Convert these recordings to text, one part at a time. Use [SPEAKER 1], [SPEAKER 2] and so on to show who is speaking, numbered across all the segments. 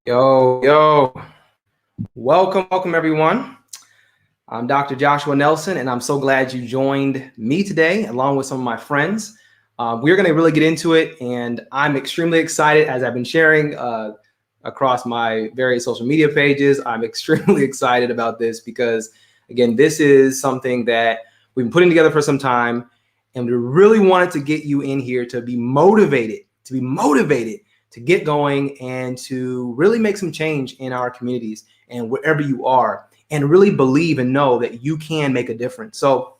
[SPEAKER 1] Yo, welcome everyone. I'm Dr. Joshua Nelson, and I'm so glad you joined me today, along with some of my friends. We're going to really get into it, and I'm extremely excited as I've been sharing across my various social media pages. I'm extremely excited about this because, again, this is something that we've been putting together for some time, and we really wanted to get you in here to be motivated, to get going and to really make some change in our communities and wherever you are, and really believe and know that you can make a difference. So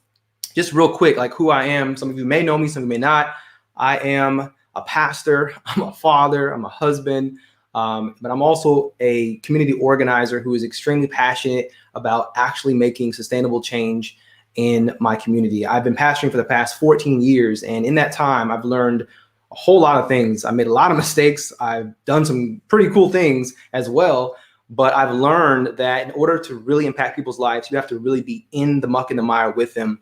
[SPEAKER 1] just real quick, like who I am, some of you may know me, some of you may not. I am a pastor, I'm a father, I'm a husband, but I'm also a community organizer who is extremely passionate about actually making sustainable change in my community. I've been pastoring for the past 14 years, and in that time, I've learned a whole lot of things. I made a lot of mistakes. I've done some pretty cool things as well, but I've learned that in order to really impact people's lives, you have to really be in the muck and the mire with them.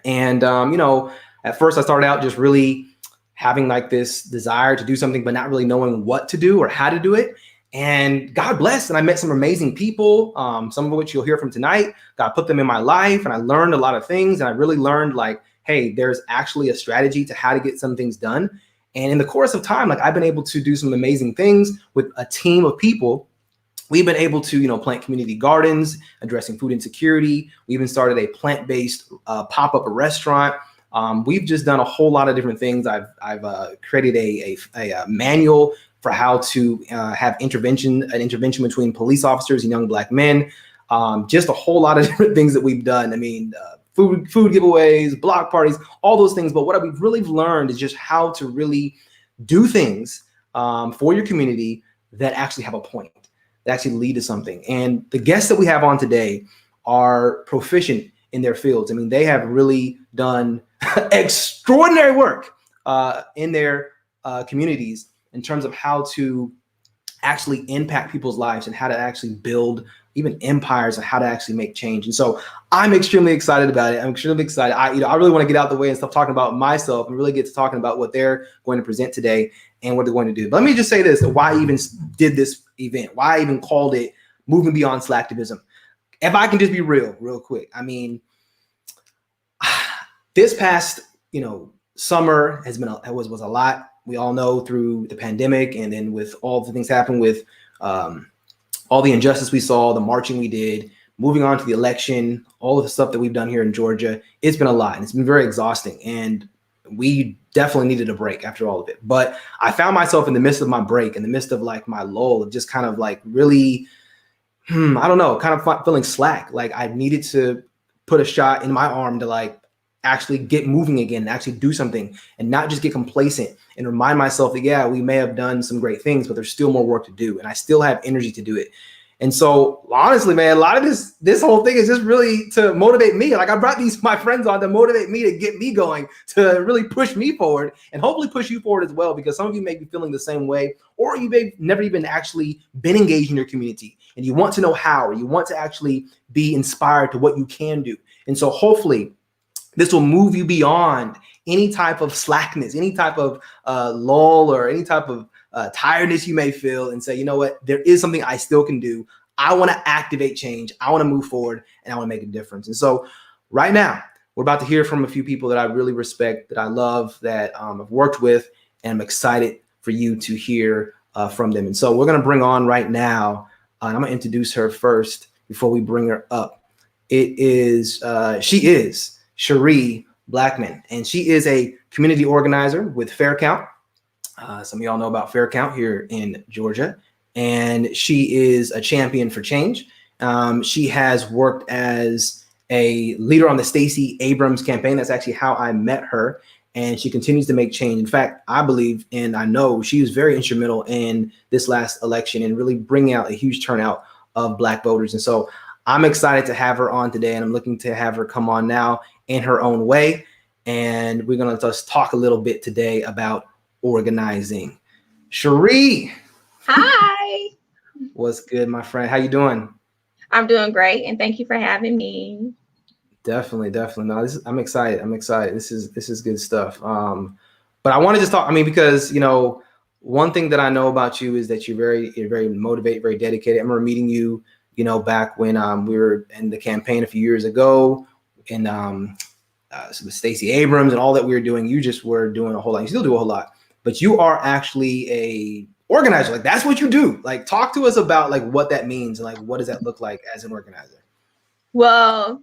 [SPEAKER 1] And, at first I started out just really having like this desire to do something, but not really knowing what to do or how to do it. And God blessed, and I met some amazing people, some of which you'll hear from tonight. God put them in my life, and I learned a lot of things. And I really learned, like, hey, there's actually a strategy to how to get some things done. And in the course of time, like, I've been able to do some amazing things with a team of people. We've been able to, plant community gardens, addressing food insecurity. We even started a plant-based pop-up restaurant. We've just done a whole lot of different things. I've created a manual for how to have an intervention between police officers and young Black men. Just a whole lot of different things that we've done. I mean, food giveaways, block parties, all those things. But what we've really learned is just how to really do things for your community that actually have a point, that actually lead to something. And the guests that we have on today are proficient in their fields. I mean, they have really done extraordinary work in their communities in terms of how to actually impact people's lives and how to actually build even empires and how to actually make change. And so I'm extremely excited about it. I'm extremely excited. I really want to get out the way and stop talking about myself and really get to talking about what they're going to present today and what they're going to do. But let me just say this, why I even did this event, why I even called it Moving Beyond Slactivism. If I can just be real quick. I mean, this past, summer was a lot. We all know through the pandemic, and then with all the things happening with all the injustice we saw, the marching we did, moving on to the election, all of the stuff that we've done here in Georgia, it's been a lot, and it's been very exhausting. And we definitely needed a break after all of it. But I found myself in the midst of my break, in the midst of like my lull, of just kind of like really, I don't know, kind of feeling slack. Like I needed to put a shot in my arm to like actually get moving again, and actually do something, and not just get complacent, and remind myself that, yeah, we may have done some great things, but there's still more work to do, and I still have energy to do it. And so honestly, man, a lot of this whole thing is just really to motivate me. Like I brought my friends on to motivate me, to get me going, to really push me forward, and hopefully push you forward as well, because some of you may be feeling the same way, or you may have never even actually been engaged in your community, and you want to know how, or you want to actually be inspired to what you can do. And so hopefully this will move you beyond any type of slackness, any type of lull, or any type of tiredness you may feel, and say, you know what, there is something I still can do. I want to activate change. I want to move forward, and I want to make a difference. And so right now, we're about to hear from a few people that I really respect, that I love, that I've worked with, and I'm excited for you to hear from them. And so we're going to bring on right now, and I'm going to introduce her first before we bring her up. She is Cherie Blackman, and she is a community organizer with Fair Count. Some of y'all know about Fair Count here in Georgia, and she is a champion for change. She has worked as a leader on the Stacey Abrams campaign. That's actually how I met her, and she continues to make change. In fact, I believe, and I know she was very instrumental in this last election and really bringing out a huge turnout of Black voters. And so I'm excited to have her on today, and I'm looking to have her come on now in her own way. And we're going to just talk a little bit today about organizing. Cherie.
[SPEAKER 2] Hi.
[SPEAKER 1] What's good, my friend? How you doing?
[SPEAKER 2] I'm doing great, and thank you for having me.
[SPEAKER 1] Definitely. No, I'm excited. This is good stuff. But I want to just talk, because, one thing that I know about you is that you're very motivated, very dedicated. I remember meeting you, back when we were in the campaign a few years ago, and so with Stacey Abrams and all that we were doing. You just were doing a whole lot. You still do a whole lot, but you are actually a organizer. Like that's what you do. Like talk to us about like what that means and like what does that look like as an organizer?
[SPEAKER 2] Well,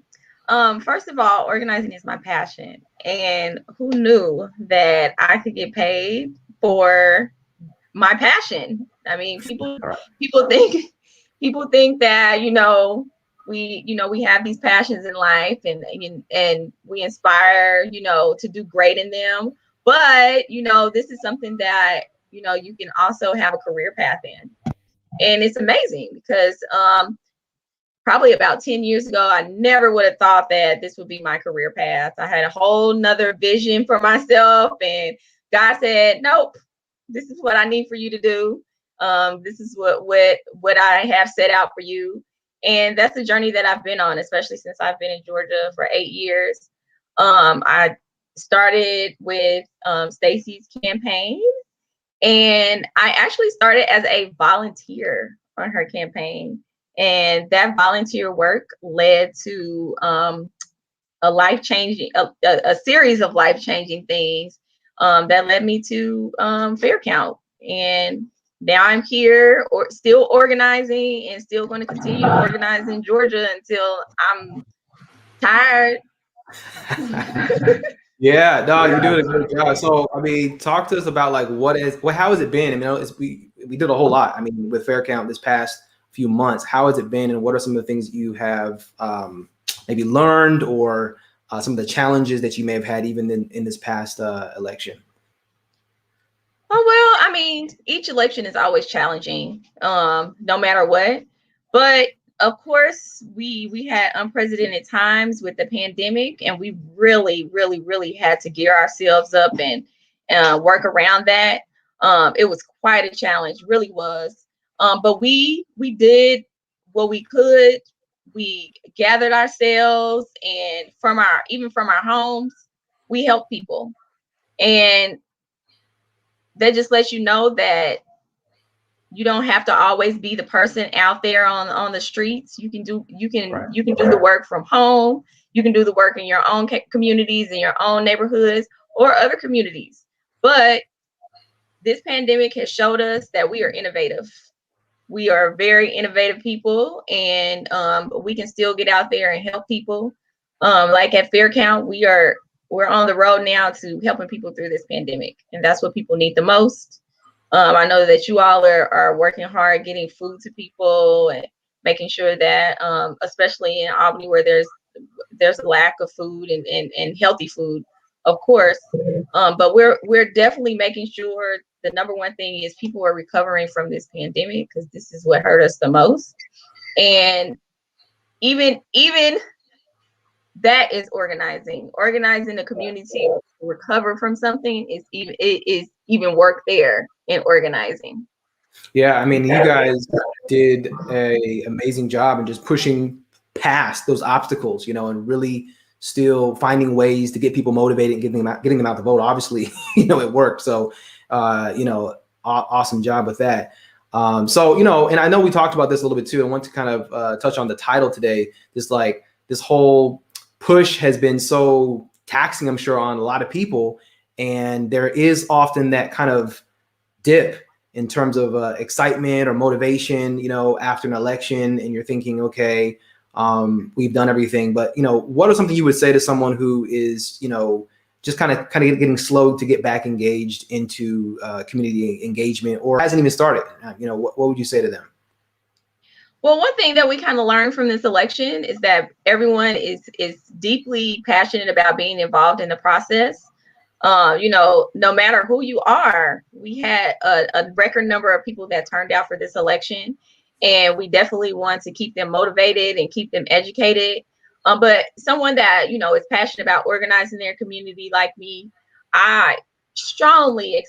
[SPEAKER 2] first of all, organizing is my passion. And who knew that I could get paid for my passion? I mean,
[SPEAKER 1] All right.
[SPEAKER 2] people think people think that, we have these passions in life and we inspire, to do great in them. But, this is something that, you can also have a career path in. And it's amazing because probably about 10 years ago, I never would have thought that this would be my career path. I had a whole nother vision for myself, and God said, nope, this is what I need for you to do. This is what I have set out for you. And that's the journey that I've been on, especially since I've been in Georgia for 8 years. I started with Stacey's campaign, and I actually started as a volunteer on her campaign. And that volunteer work led to a series of life-changing things that led me to Fair Count. And now I'm here or still organizing and still going to continue to organize in Georgia until I'm tired.
[SPEAKER 1] Yeah, no, you're doing a great job. So, I mean, talk to us about like how has it been? I mean, we did a whole lot. I mean, with Fair Count this past few months, how has it been, and what are some of the things you have maybe learned, or some of the challenges that you may have had even in this past election?
[SPEAKER 2] Oh, well, I mean, each election is always challenging, no matter what. But of course, we had unprecedented times with the pandemic, and we really, really, really had to gear ourselves up and work around that. It was quite a challenge, really was. But we did what we could. We gathered ourselves, and from our homes, we helped people. And that just lets you know that you don't have to always be the person out there on the streets.
[SPEAKER 1] Right.
[SPEAKER 2] You can do the work from home. You can do the work in your own communities, in your own neighborhoods, or other communities. But this pandemic has showed us that we are innovative. We are very innovative people, and we can still get out there and help people. Like at Fair Count, we're on the road now to helping people through this pandemic, and that's what people need the most. I know that you all are working hard getting food to people and making sure that, especially in Albany, where there's a lack of food and healthy food, of course. But we're definitely making sure the number one thing is people are recovering from this pandemic, because this is what hurt us the most. And even that is organizing the community to recover from something is even work there in organizing.
[SPEAKER 1] Yeah, I mean, you guys did a amazing job in just pushing past those obstacles, and really still finding ways to get people motivated and getting them out to vote. Obviously, it worked. So, awesome job with that. So, and I know we talked about this a little bit too. I want to kind of touch on the title today. This whole push has been so taxing, I'm sure, on a lot of people, and there is often that kind of dip in terms of excitement or motivation, after an election, and you're thinking, okay, we've done everything. But, what is something you would say to someone who is, just kind of getting slow to get back engaged into community engagement, or hasn't even started? What would you say to them?
[SPEAKER 2] Well, one thing that we kind of learned from this election is that everyone is deeply passionate about being involved in the process. No matter who you are, we had a record number of people that turned out for this election, and we definitely want to keep them motivated and keep them educated. But someone that, is passionate about organizing their community like me, I strongly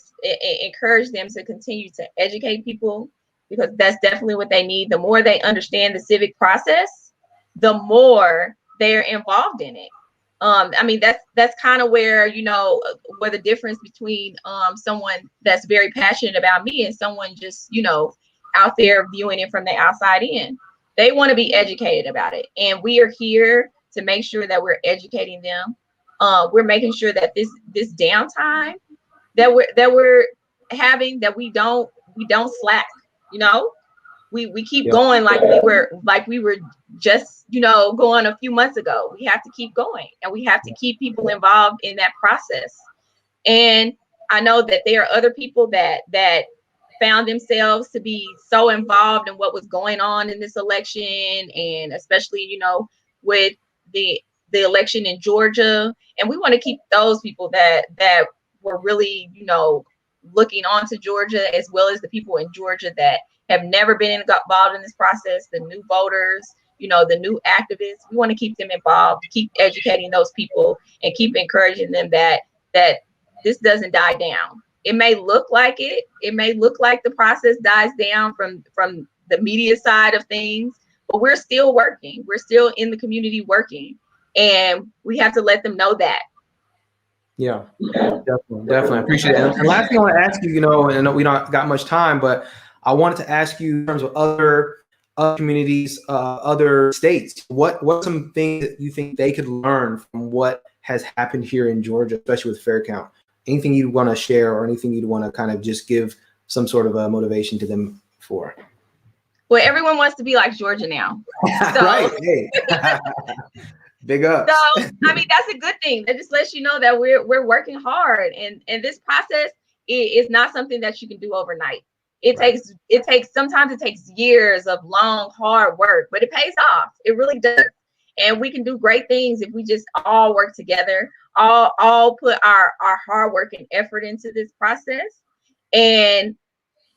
[SPEAKER 2] encourage them to continue to educate people, because that's definitely what they need. The more they understand the civic process, the more they're involved in it. I mean, that's kind of where, you know, where the difference between someone that's very passionate about me and someone just, you know, out there viewing it from the outside in. They want to be educated about it, and we are here to make sure that we're educating them. We're making sure that this downtime that we're having, that we don't slack. You know, we keep
[SPEAKER 1] Yeah.
[SPEAKER 2] going like we were just, you know, going a few months ago. We have to keep going, and we have to keep people involved in that process. And I know that there are other people that found themselves to be so involved in what was going on in this election, and especially, you know, with the election in Georgia. And we want to keep those people that were really, you know, looking on to Georgia, as well as the people in Georgia that have never been involved in this process, the new voters, you know, the new activists. We want to keep them involved, keep educating those people, and keep encouraging them that this doesn't die down. It may look like it. It may look like the process dies down from the media side of things, but we're still working. We're still in the community working, and we have to let them know that.
[SPEAKER 1] Yeah, definitely. I appreciate it. And last thing I want to ask you, you know, and I know we don't got much time, but I wanted to ask you in terms of other communities, other states, what some things that you think they could learn from what has happened here in Georgia, especially with Fair Count? Anything you'd want to share, or anything you'd want to kind of just give some sort of a motivation to them for?
[SPEAKER 2] Well, everyone wants to be like Georgia now. So,
[SPEAKER 1] Right. Hey. Big ups.
[SPEAKER 2] So, I mean, that's a good thing. That just lets you know that we're working hard, and this process is not something that you can do overnight.
[SPEAKER 1] Right.
[SPEAKER 2] It takes sometimes it takes years of long, hard work, but it pays off. It really does. And we can do great things if we just all work together, all put our hard work and effort into this process, and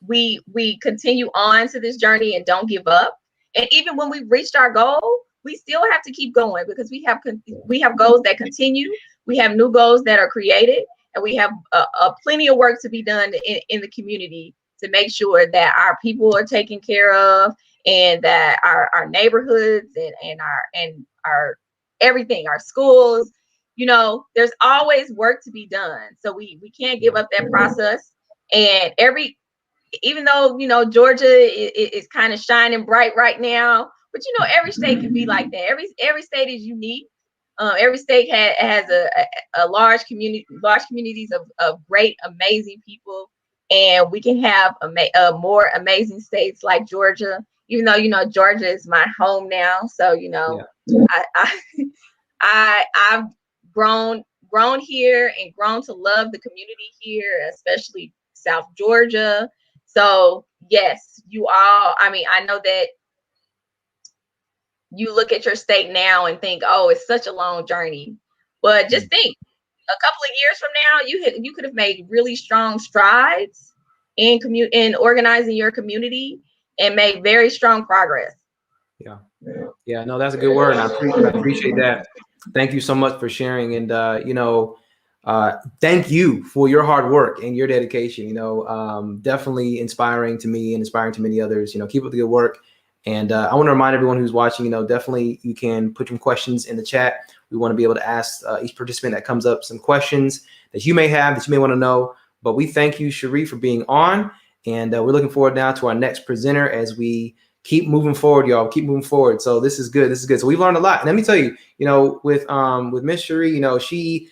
[SPEAKER 2] we continue on to this journey and don't give up. And even when we've reached our goal, we still have to keep going, because we have goals that continue. We have new goals that are created, and we have a plenty of work to be done in the community to make sure that our people are taken care of, and that our neighborhoods and our everything, our schools, you know, there's always work to be done. So we can't give up that process. And even though, you know, Georgia is kind of shining bright right now, but you know, every state can be like that. Every state is unique. Every state has a large communities of great, amazing people, and we can have more amazing states like Georgia. Even though, you know, Georgia is my home now, so you know,
[SPEAKER 1] Yeah.
[SPEAKER 2] I've grown here and grown to love the community here, especially South Georgia. So yes, you all, I mean, I know that you look at your state now and think, oh, it's such a long journey. But just think, a couple of years from now, you could have made really strong strides in organizing your community and made very strong progress.
[SPEAKER 1] Yeah. Yeah. No, that's a good word. And I appreciate that. Thank you so much for sharing. And, you know, thank you for your hard work and your dedication. You know, definitely inspiring to me and inspiring to many others. You know, keep up the good work. And I want to remind everyone who's watching, you know, definitely you can put some questions in the chat. We want to be able to ask each participant that comes up some questions that you may have, that you may want to know. But we thank you, Cherie, for being on. And we're looking forward now to our next presenter as we keep moving forward, y'all. Keep moving forward. So this is good. This is good. So we've learned a lot. And let me tell you, you know, with Miss Cherie, you know, she,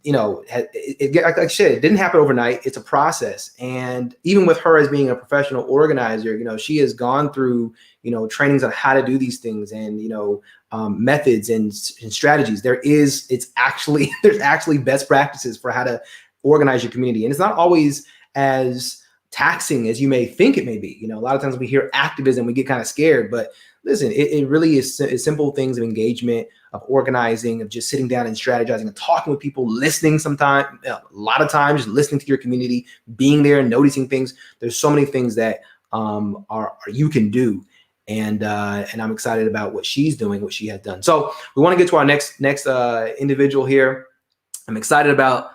[SPEAKER 1] you know, like I said, it didn't happen overnight. It's a process. And even with her as being a professional organizer, you know, she has gone through, you know, trainings on how to do these things, and, you know, methods and strategies. There's actually best practices for how to organize your community. And it's not always as taxing as you may think it may be. You know, a lot of times we hear activism, we get kind of scared, but listen, it really is simple things of engagement, of organizing, of just sitting down and strategizing and talking with people, listening sometimes, a lot of times, just listening to your community, being there and noticing things. There's so many things that you can do. And I'm excited about what she's doing, what she has done. So we want to get to our next individual here. I'm excited about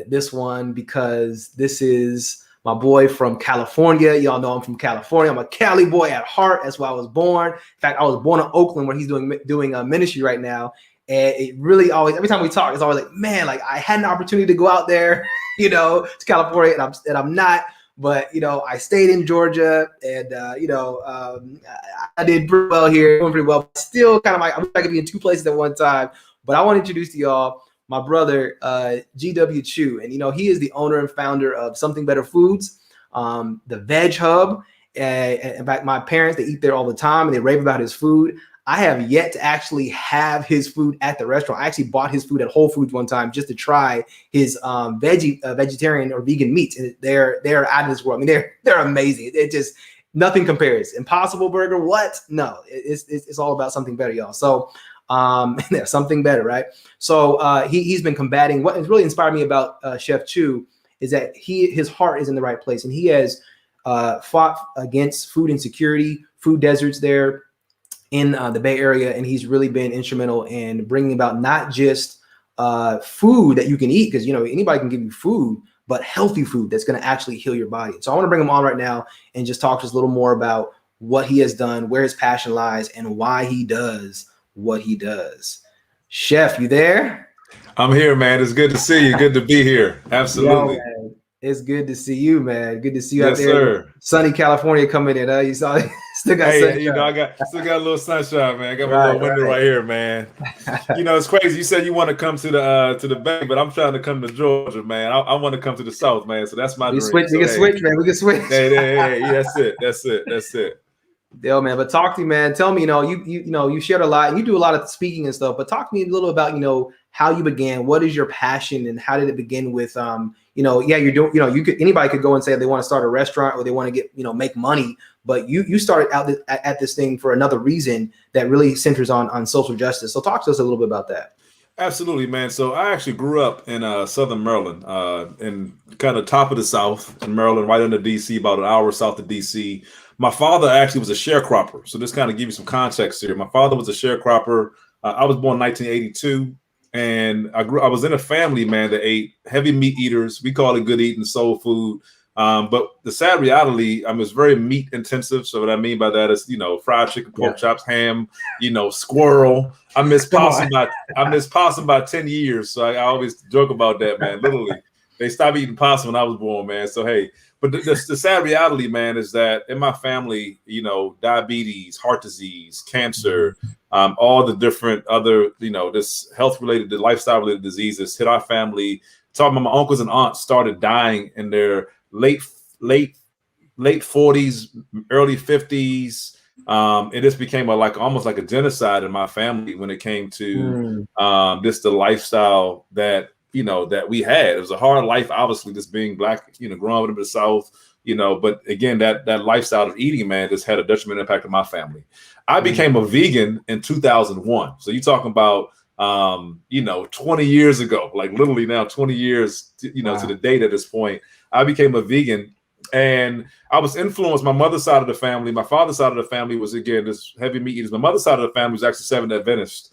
[SPEAKER 1] this one because this is my boy from California. Y'all know I'm from California. I'm a Cali boy at heart. That's why I was born. In fact, I was born in Oakland, where he's doing a ministry right now. And it really always, every time we talk, it's always like, man, like I had an opportunity to go out there, to California, and I'm not. But I stayed in Georgia, and I did pretty well here, doing pretty well. Still, kind of like I could be in two places at one time. But I want to introduce to y'all my brother, GW Chu, and he is the owner and founder of Something Better Foods, the Veg Hub. In fact, my parents, they eat there all the time, and they rave about his food. I have yet to actually have his food at the restaurant. I actually bought his food at Whole Foods one time just to try his vegetarian or vegan meats, and they're out of this world. I mean, they're amazing. It just nothing compares. Impossible Burger, what? No, it's all about something better, y'all. So something better, right? So he's been combating. What has really inspired me about Chef Chu is that his heart is in the right place, and he has fought against food insecurity, food deserts there in the Bay Area, and he's really been instrumental in bringing about not just food that you can eat, because anybody can give you food, but healthy food that's going to actually heal your body. So I want to bring him on right now and just talk to us a little more about what he has done, where his passion lies, and why he does what he does. Chef, you there?
[SPEAKER 3] I'm here, man. It's good to see you. Good to be here. Absolutely.
[SPEAKER 1] Yo, it's good to see you, man. Good to see you
[SPEAKER 3] yes,
[SPEAKER 1] out there.
[SPEAKER 3] Sir.
[SPEAKER 1] Sunny California coming in. You saw still got sunshine.
[SPEAKER 3] I still got a little sunshine, man. I got my little window right here, man. It's crazy. You said you want to come to the Bay, but I'm trying to come to Georgia, man. I want to come to the South, man. So that's my dream.
[SPEAKER 1] We can switch, man. We can switch.
[SPEAKER 3] Hey, that's it.
[SPEAKER 1] Yo, man, but talk to me, man. Tell me, you shared a lot and you do a lot of speaking and stuff, but talk to me a little about, how you began. What is your passion and how did it begin with, you're doing, anybody could go and say they want to start a restaurant or they want to get, make money, but you started out at this thing for another reason that really centers on social justice. So talk to us a little bit about that.
[SPEAKER 3] Absolutely, man. So I actually grew up in Southern Maryland, in kind of top of the South in Maryland, right under DC, about an hour south of DC. My father actually was a sharecropper. So this kind of give you some context here. My father was a sharecropper. I was born in 1982. And I was in a family, man, that ate heavy meat eaters. We call it good eating, soul food. But the sad reality, it's very meat intensive. So what I mean by that is, fried chicken, pork chops, ham, squirrel. I miss possum by 10 years. So I always joke about that, man. Literally, they stopped eating possum when I was born, man. So, hey, but the sad reality, man, is that in my family, diabetes, heart disease, cancer, all the different other, this health-related, lifestyle-related diseases hit our family. Talking about my uncles and aunts started dying in their late 40s, early 50s. It just became almost like a genocide in my family when it came to the lifestyle that that we had. It was a hard life, obviously, just being Black, growing up in the South, but again, that lifestyle of eating, man, just had a detrimental impact on my family. I became a vegan in 2001. So you're talking about, 20 years ago, like literally now 20 years, to the date at this point, I became a vegan. And I was influenced. My mother's side of the family, my father's side of the family was, again, this heavy meat eaters. My mother's side of the family was actually Seventh Adventist.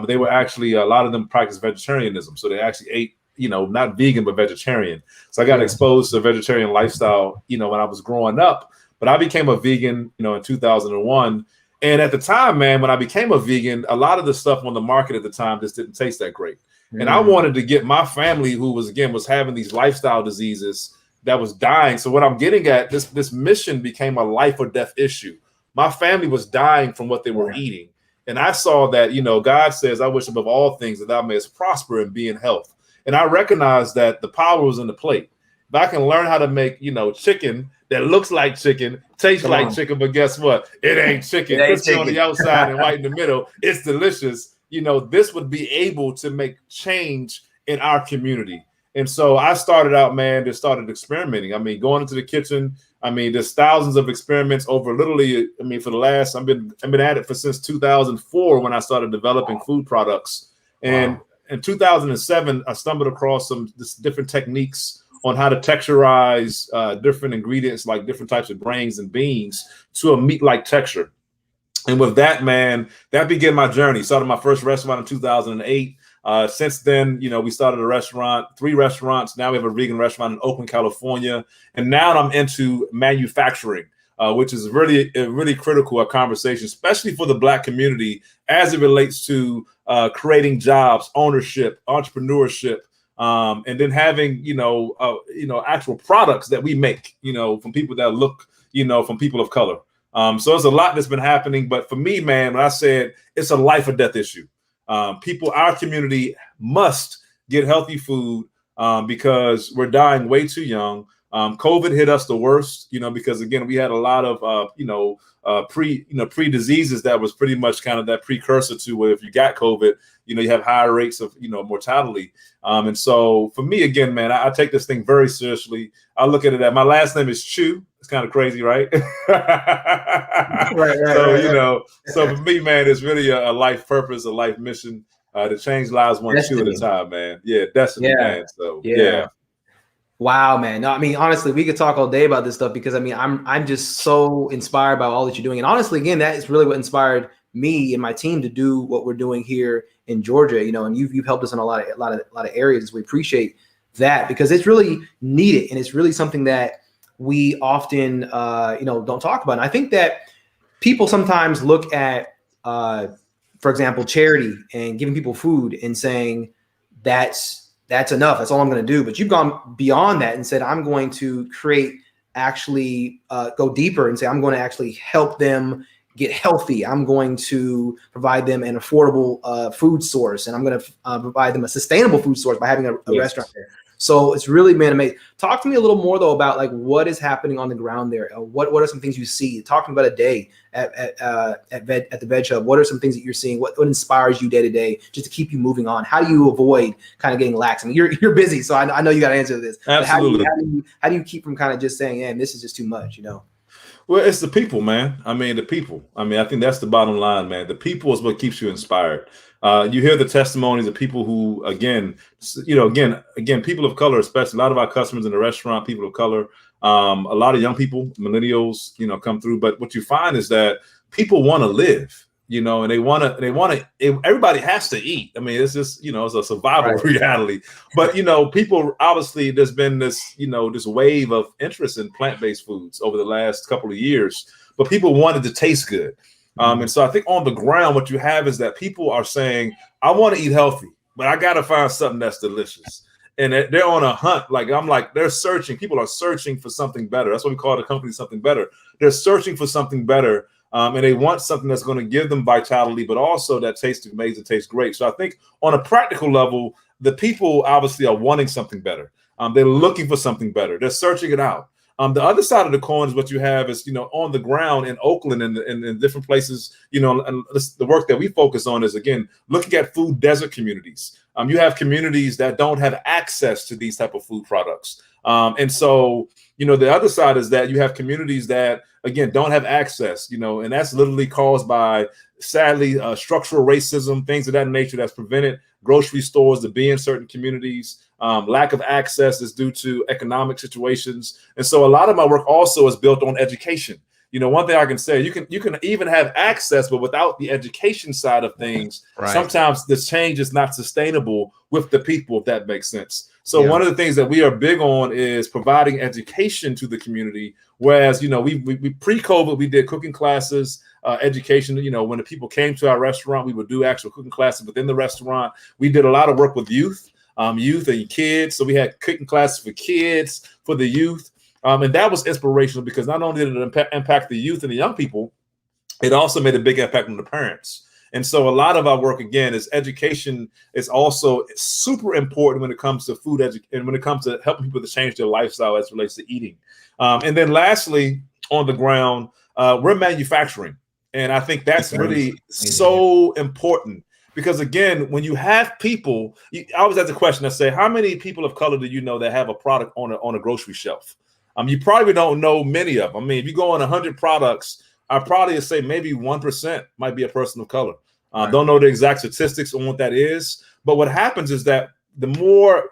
[SPEAKER 3] They were actually, a lot of them practiced vegetarianism. So they actually ate, not vegan, but vegetarian. So I got exposed to a vegetarian lifestyle, when I was growing up. But I became a vegan, in 2001. And at the time, man, when I became a vegan, a lot of the stuff on the market at the time just didn't taste that great. And I wanted to get my family, who was having these lifestyle diseases, that was dying. So what I'm getting at, this mission became a life or death issue. My family was dying from what they were eating. And I saw that, God says, I wish above all things that thou mayest prosper and be in health. And I recognized that the power was in the plate. If I can learn how to make, chicken that looks like chicken, tastes like chicken, but guess what? It ain't chicken. Crispy on the outside and white in the middle. It's delicious. This would be able to make change in our community. And so I started out, man, just started experimenting. Going into the kitchen. There's thousands of experiments over literally, for the last, I've been at it since 2004 when I started developing food products. And in 2007, I stumbled across some different techniques on how to texturize different ingredients, like different types of grains and beans, to a meat-like texture. And with that, man, that began my journey. Started my first restaurant in 2008. Since then, we started a restaurant, 3 restaurants. Now we have a vegan restaurant in Oakland, California. And now I'm into manufacturing which is really critical a conversation, especially for the Black community as it relates to creating jobs, ownership, entrepreneurship, and then having actual products that we make, from people that look, from people of color. So there's a lot that's been happening, but for me, man, when I said it's a life or death issue, our community must get healthy food because we're dying way too young. COVID hit us the worst, because again, we had a lot of, pre diseases that was pretty much kind of that precursor to where if you got COVID, you have higher rates of, mortality. And so for me, again, man, I take this thing very seriously. I look at it at my last name is Chu. It's kind of crazy, right? So for me, man, it's really a life purpose, a life mission to change lives one chew at a time, man. Yeah, destiny, man. So yeah.
[SPEAKER 1] Wow, man. No, I mean, honestly, we could talk all day about this stuff because I mean, I'm just so inspired by all that you're doing. And honestly, again, that is really what inspired me and my team to do what we're doing here in Georgia, and you've helped us in a lot of areas. We appreciate that because it's really needed. And it's really something that we often, don't talk about. And I think that people sometimes look at, for example, charity and giving people food and saying that's enough. That's all I'm going to do. But you've gone beyond that and said, I'm going to go deeper and say, I'm going to actually help them get healthy. I'm going to provide them an affordable food source, and I'm going to provide them a sustainable food source by having a restaurant there. So it's really been amazing. Talk to me a little more though about like what is happening on the ground there. What are some things you see? Talking about a day at the Veg Hub. What are some things that you're seeing? What inspires you day to day just to keep you moving on? How do you avoid kind of getting lax? I mean, you're busy, so I know you got to answer this.
[SPEAKER 3] Absolutely.
[SPEAKER 1] How do you keep from kind of just saying, "Man, this is just too much,"
[SPEAKER 3] Well, it's the people, man. I mean, the people. I mean, I think that's the bottom line, man. The people is what keeps you inspired. You hear the testimonies of people who, again, people of color, especially a lot of our customers in the restaurant, people of color, a lot of young people, millennials, come through. But what you find is that people want to live, and they want to, everybody has to eat. I mean, it's just, it's a survival reality. But, people, obviously, there's been this, this wave of interest in plant-based foods over the last couple of years, but people wanted to taste good. And so I think on the ground, what you have is that people are saying, I want to eat healthy, but I got to find something that's delicious. And they're on a hunt. They're searching. People are searching for something better. That's what we call the company something better. They're searching for something better. And they want something that's going to give them vitality, but also that tastes amazing, tastes great. So I think on a practical level, the people obviously are wanting something better. They're looking for something better. They're searching it out. The other side of the coin is what you have is, on the ground in Oakland and in different places, and the work that we focus on is, again, looking at food desert communities. You have communities that don't have access to these type of food products. And so, the other side is that you have communities that, again, don't have access, and that's literally caused by, sadly, structural racism, things of that nature that's prevented grocery stores to be in certain communities. Lack of access is due to economic situations. And so a lot of my work also is built on education. One thing I can say, you can even have access, but without the education side of things, sometimes the change is not sustainable with the people, if that makes sense. So one of the things that we are big on is providing education to the community. Whereas, we pre-COVID, we did cooking classes, education. When the people came to our restaurant, we would do actual cooking classes within the restaurant. We did a lot of work with youth and kids. So we had cooking classes for kids, for the youth. And that was inspirational because not only did it impact the youth and the young people, it also made a big impact on the parents. And so a lot of our work, again, is education is also super important when it comes to food and when it comes to helping people to change their lifestyle as it relates to eating. And then lastly, on the ground, we're manufacturing. And I think that's really so important because, again, when you have people, I always ask the question, I say, how many people of color do you know that have a product on a grocery shelf? You probably don't know many of them. I mean, if you go on 100 products, I probably say maybe 1% might be a person of color. Don't know the exact statistics on what that is. But what happens is that the more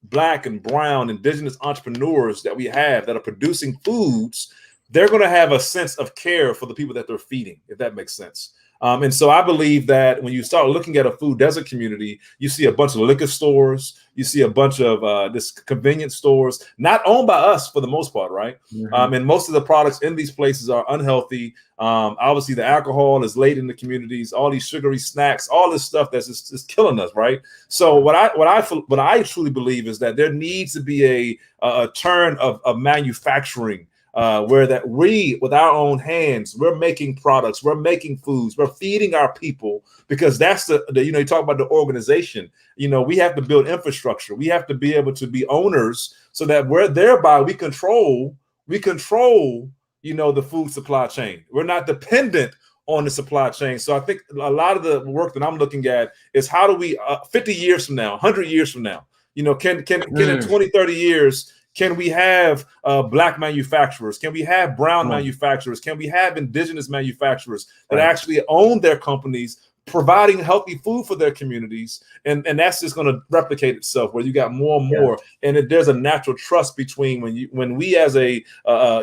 [SPEAKER 3] Black and brown indigenous entrepreneurs that we have that are producing foods, they're going to have a sense of care for the people that they're feeding, if that makes sense. And so I believe that when you start looking at a food desert community, you see a bunch of liquor stores, you see a bunch of this convenience stores, not owned by us for the most part, right? And most of the products in these places are unhealthy. Obviously, the alcohol is late in the communities, all these sugary snacks, all this stuff that's just killing us, right? So what I truly believe is that there needs to be a turn of manufacturing, where that we, with our own hands, we're making products, we're making foods, we're feeding our people, because that's the you know, you talk about the organization, you know, we have to build infrastructure. We have to be able to be owners so that we're thereby we control, you know, the food supply chain. We're not dependent on the supply chain. So I think a lot of the work that I'm looking at is how do we 50 years from now, 100 years from now, you know, can in 20, 30 years, can we have Black manufacturers? Can we have brown manufacturers? Can we have indigenous manufacturers that actually own their companies, providing healthy food for their communities? And that's just going to replicate itself, where you got more and more. And there's a natural trust between when we as a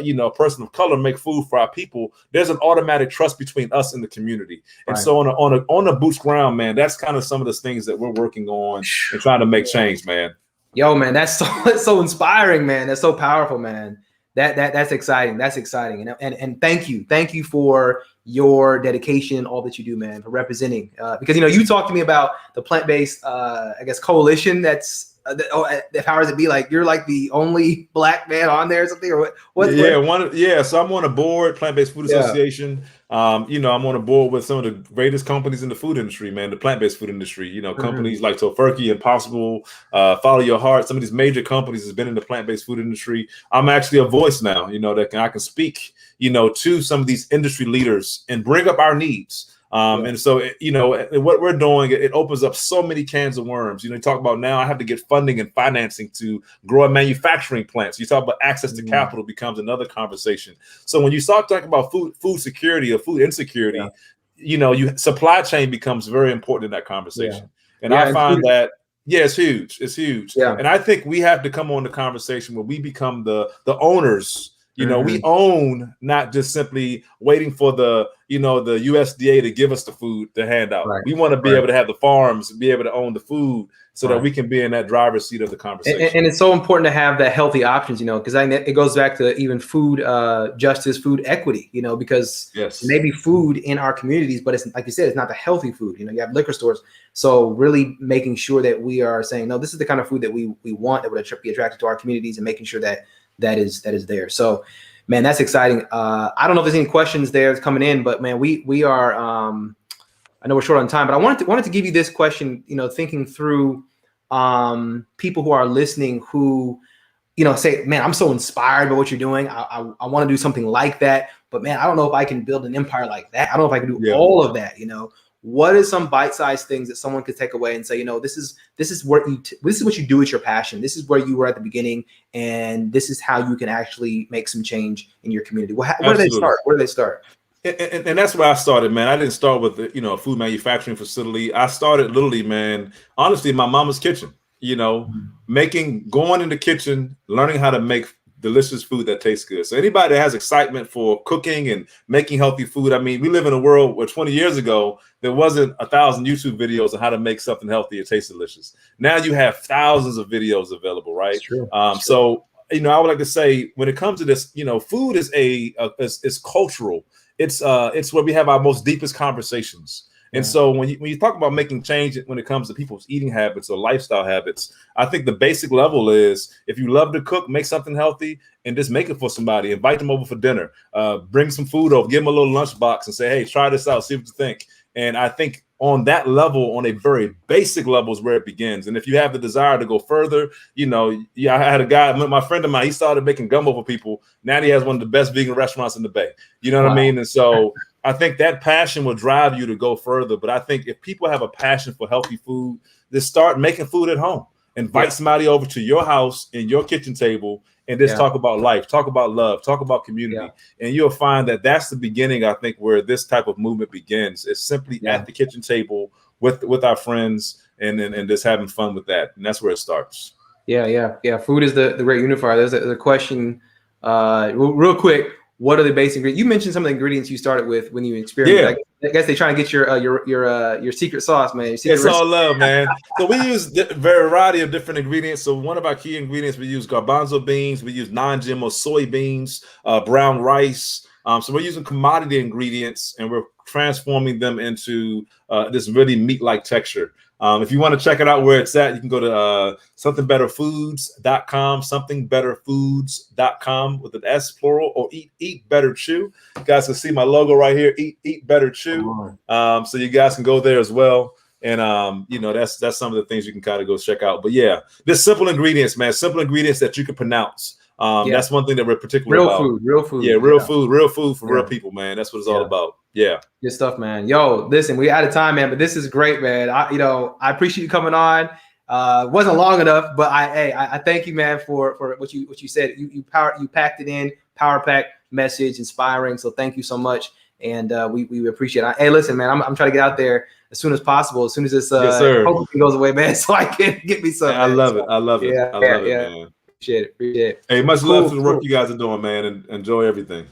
[SPEAKER 3] you know, person of color make food for our people, there's an automatic trust between us and the community. And so on a boots ground, man, that's kind of some of the things that we're working on and trying to make change, man.
[SPEAKER 1] Yo, man, that's so inspiring, man. That's so powerful, man. That's exciting. That's exciting. And thank you for your dedication, all that you do, man, for representing. Because, you know, you talked to me about the plant-based, I guess, coalition that's the powers that be. Like, you're like the only Black man on there or something, or what?
[SPEAKER 3] So I'm on a board, Plant-Based Food Association. You know, I'm on a board with some of the greatest companies in the food industry, man, the plant-based food industry. You know, companies like Tofurky, Impossible, Follow Your Heart. Some of these major companies has been in the plant-based food industry. I'm actually a voice now, you know, I can speak, you know, to some of these industry leaders and bring up our needs. And so, you know, what we're doing, it opens up so many cans of worms. You know, you talk about now I have to get funding and financing to grow a manufacturing plant. So you talk about access to capital becomes another conversation. So when you start talking about food security or food insecurity, you know, supply chain becomes very important in that conversation. And I find that, it's huge. It's huge. And I think we have to come on the conversation where we become the owners. You know, we own, not just simply waiting for the USDA to give us the food to hand out. We want to be able to have the farms, be able to own the food, so that we can be in that driver's seat of the conversation.
[SPEAKER 1] And it's so important to have that healthy options, you know, because I mean, it goes back to even food justice, food equity, you know, because maybe food in our communities, but it's like you said, it's not the healthy food. You know, you have liquor stores. So really making sure that we are saying, no, this is the kind of food that we want, that would be attracted to our communities, and making sure that is there. So, man, that's exciting. I don't know if there's any questions there coming in, but man, we are. I know we're short on time, but I wanted to give you this question. You know, thinking through people who are listening, who, you know, say, man, I'm so inspired by what you're doing. I want to do something like that, but man, I don't know if I can build an empire like that. I don't know if I can do all of that. You know, what is some bite-sized things that someone could take away and say, you know, this is what you do with your passion. This is where you were at the beginning, and this is how you can actually make some change in your community. Where do they start? Where do they start?
[SPEAKER 3] And that's where I started, man. I didn't start with a food manufacturing facility. I started literally, man, honestly, in my mama's kitchen. You know, going in the kitchen, learning how to make delicious food that tastes good. So anybody that has excitement for cooking and making healthy food, I mean, we live in a world where 20 years ago, there wasn't 1,000 YouTube videos on how to make something healthy and taste delicious. Now you have thousands of videos available, right? So, you know, I would like to say, when it comes to this, you know, food is is cultural. It's where we have our most deepest conversations. And so when you talk about making change when it comes to people's eating habits or lifestyle habits, I think the basic level is, if you love to cook, make something healthy and just make it for somebody. Invite them over for dinner. Bring some food over. Give them a little lunchbox and say, hey, try this out. See what you think. And I think on that level, on a very basic level, is where it begins. And if you have the desire to go further, you know, I had a guy, my friend of mine, he started making gumbo for people. Now he has one of the best vegan restaurants in the Bay. You know what I mean? And so I think that passion will drive you to go further. But I think if people have a passion for healthy food, just start making food at home. Invite somebody over to your house in your kitchen table and just talk about life, talk about love, talk about community. And you'll find that that's the beginning, I think, where this type of movement begins. It's simply at the kitchen table with our friends and just having fun with that. And that's where it starts. Yeah.
[SPEAKER 1] Food is the great unifier. There's a question real quick. what are the basic ingredients? You mentioned some of the ingredients you started with when you experimented. I guess they're trying to get your secret sauce, man.
[SPEAKER 3] It's all love, man. So we use a variety of different ingredients. So one of our key ingredients, we use garbanzo beans, we use non-GMO soybeans, brown rice. So we're using commodity ingredients and we're transforming them into this really meat-like texture. If you want to check it out where it's at, you can go to somethingbetterfoods.com, somethingbetterfoods.com with an S plural, or eat better chew. You guys can see my logo right here, eat better chew. So you guys can go there as well. And you know, that's some of the things you can kind of go check out. But yeah, there's simple ingredients, man, simple ingredients that you can pronounce. That's one thing that we're particular about.
[SPEAKER 1] Real food.
[SPEAKER 3] Yeah, real food for real people, man. That's what it's all about. Yeah.
[SPEAKER 1] Good stuff, man. Yo, listen, we're out of time, man, but this is great, man. I appreciate you coming on. Wasn't long enough, but I thank you, man, for what you said. You packed it in, power pack message, inspiring. So thank you so much. And we appreciate it. Hey, listen, man, I'm trying to get out there as soon as possible, as soon as this COVID goes away, man, so I can get me some.
[SPEAKER 3] I love it. I love it, man.
[SPEAKER 1] Appreciate it.
[SPEAKER 3] Hey, much love for the work you guys are doing, man, and enjoy everything.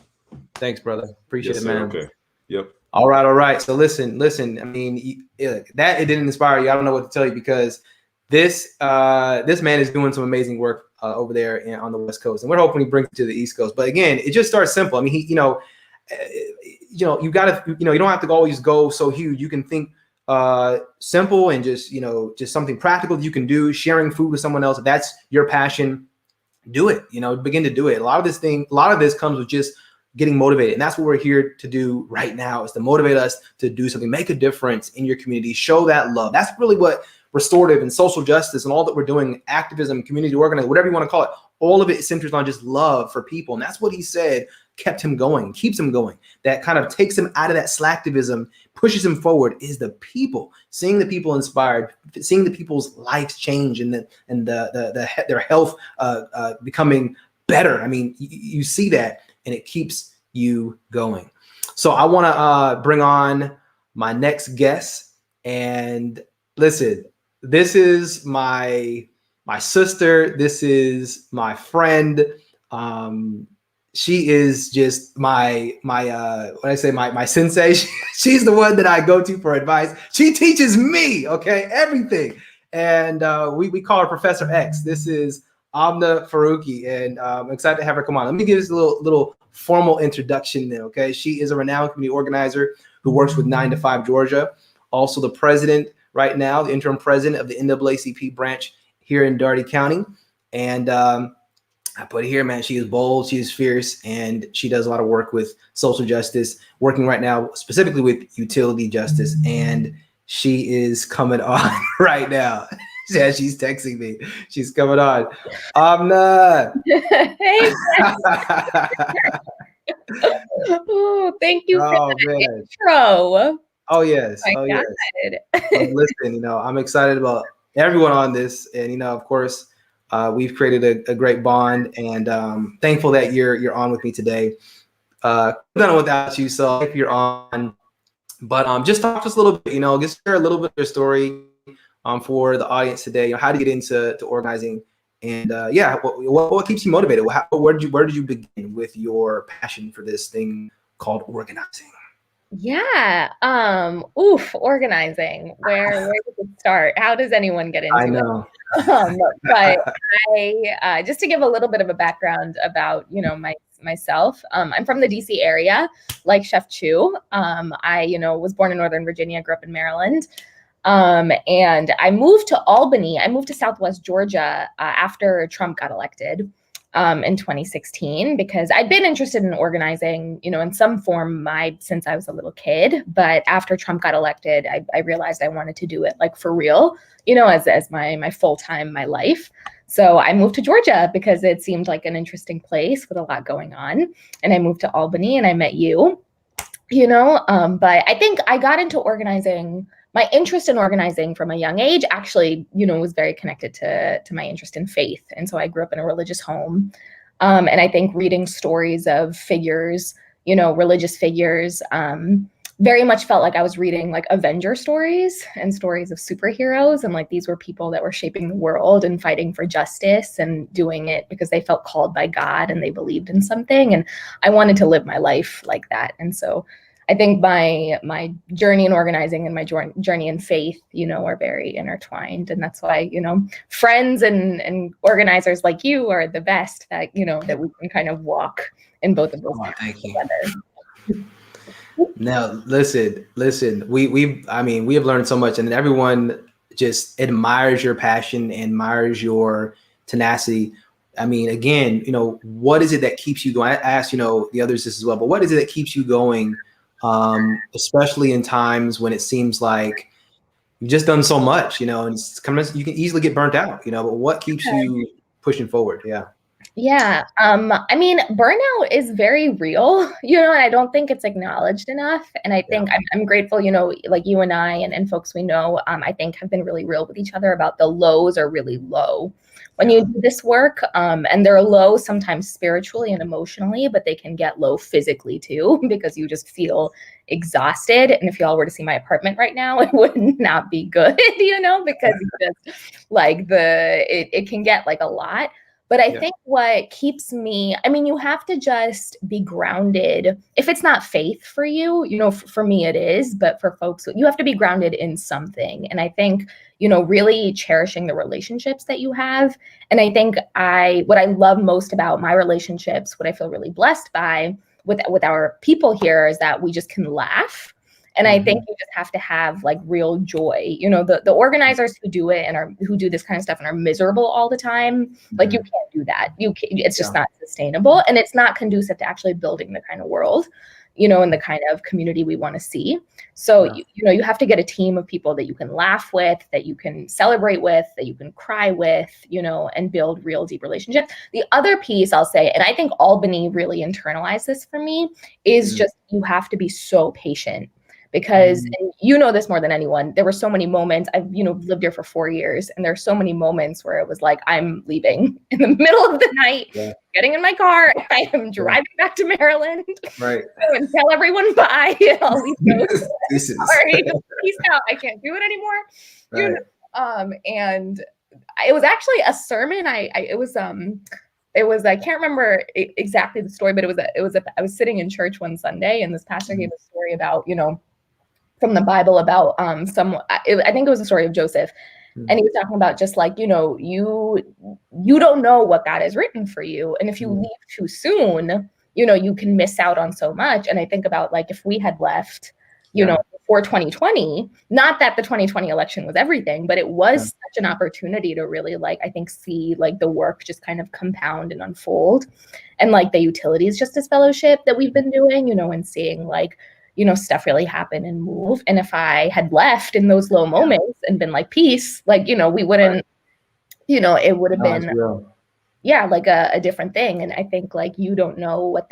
[SPEAKER 1] Thanks, brother. Appreciate it, man.
[SPEAKER 3] Okay. Yep.
[SPEAKER 1] All right. So listen. I mean, that it didn't inspire you. I don't know what to tell you, because this man is doing some amazing work over there on the West Coast, and we're hoping he brings it to the East Coast. But again, it just starts simple. I mean, you don't have to always go so huge. You can think simple and just something practical that you can do. Sharing food with someone else, if that's your passion, do it. Begin to do it. A lot of this comes with just getting motivated, and that's what we're here to do right now, is to motivate us to do something, make a difference in your community, show that love. That's really what restorative and social justice and all that we're doing, activism, community organizing, whatever you want to call it, all of it centers on just love for people. And that's what he said keeps him going. That kind of takes him out of that Slactivism, pushes him forward, is the people, seeing the people inspired, seeing the people's lives change, and their health becoming better. I mean, you see that, and it keeps you going. So I want to bring on my next guest, and listen, this is my sister. This is my friend. She is just my sensei. She's the one that I go to for advice. She teaches me, everything. And we call her Professor X. This is Amna Faruqi, and I'm excited to have her come on. Let me give this a little formal introduction then, okay? She is a renowned community organizer who works with 9 to 5 Georgia, also the president right now, the interim president of the NAACP branch here in Dougherty County. And I put it here, man, she is bold, she is fierce, and she does a lot of work with social justice, working right now specifically with utility justice, and she is coming on right now. Yeah, she's texting me. She's coming on. Amna.
[SPEAKER 2] Hey. Oh, thank you for that intro.
[SPEAKER 1] Oh yes. Yes. Listen, I'm excited about everyone on this, and of course, we've created a great bond, and thankful that you're on with me today. Done it without you, so if you're on, but just talk to us a little bit. Just share a little bit of your story. For the audience today, how to get into organizing, and what keeps you motivated? Where did you begin with your passion for this thing called organizing?
[SPEAKER 2] Yeah, organizing. Where does it start? How does anyone get into it?
[SPEAKER 1] I know.
[SPEAKER 2] But I just to give a little bit of a background about myself. I'm from the DC area, like Chef Chu. I was born in Northern Virginia, grew up in Maryland. And I moved to Albany. I moved to Southwest Georgia after Trump got elected in 2016, because I'd been interested in organizing, in some form since I was a little kid. But after Trump got elected, I realized I wanted to do it like for real, as my full-time, my life. So I moved to Georgia because it seemed like an interesting place with a lot going on. And I moved to Albany, and I met you, but I think I got into organizing. My interest in organizing from a young age actually, was very connected to my interest in faith. And so I grew up in a religious home. And I think reading stories of figures, religious figures,
[SPEAKER 4] very much felt like I was reading like Avenger stories and stories of superheroes. And like, these were people that were shaping the world and fighting for justice and doing it because they felt called by God and they believed in something. And I wanted to live my life like that. And so I think my journey in organizing and my journey in faith, are very intertwined. And that's why, friends and organizers like you are the best that, that we can kind of walk in both of those
[SPEAKER 1] Thank you.
[SPEAKER 4] together.
[SPEAKER 1] Now, listen, we have learned so much, and everyone just admires your passion, admires your tenacity. I mean, again, what is it that keeps you going? I asked, the others this as well, but what is it that keeps you going? Especially in times when it seems like you've just done so much, and it's kind of, you can easily get burnt out, but what keeps you pushing forward?
[SPEAKER 4] Yeah. I mean, burnout is very real, and I don't think it's acknowledged enough. And I think I'm grateful, like you and I and folks we know, I think have been really real with each other about the lows are really low when you do this work. And they're low sometimes spiritually and emotionally, but they can get low physically too, because you just feel exhausted. And if y'all were to see my apartment right now, it would not be good, because it's just like it can get like a lot. But I think what keeps me, I mean, you have to just be grounded. If it's not faith for you, for me it is, but for folks, you have to be grounded in something. And I think, really cherishing the relationships that you have. And I think what I love most about my relationships, what I feel really blessed by with our people here is that we just can laugh. And I think you just have to have like real joy. The organizers who do it and who do this kind of stuff and are miserable all the time, like you can't do that. It's just not sustainable, and it's not conducive to actually building the kind of world, and the kind of community we want to see. So you have to get a team of people that you can laugh with, that you can celebrate with, that you can cry with, and build real deep relationships. The other piece I'll say, and I think Albany really internalized this for me, is just you have to be so patient. Because and this more than anyone, there were so many moments. I've lived here for 4 years, and there are so many moments where it was like, I'm leaving in the middle of the night, getting in my car, I am driving back to Maryland,
[SPEAKER 1] right?
[SPEAKER 4] And tell everyone bye. I'll leave those. Sorry, peace out. I can't do it anymore.
[SPEAKER 1] Right.
[SPEAKER 4] And it was actually a sermon. It was I can't remember exactly the story, but I was sitting in church one Sunday, and this pastor gave a story about from the Bible about I think it was a story of Joseph, and he was talking about just like you don't know what God has written for you, and if you leave too soon, you can miss out on so much. And I think about like if we had left before 2020, not that the 2020 election was everything, but it was such an opportunity to really like I think see like the work just kind of compound and unfold, and like the Utilities Justice Fellowship that we've been doing, and seeing like stuff really happen and move. And if I had left in those low moments and been like, peace, like, we wouldn't, it would have been, like a different thing. And I think like, you don't know what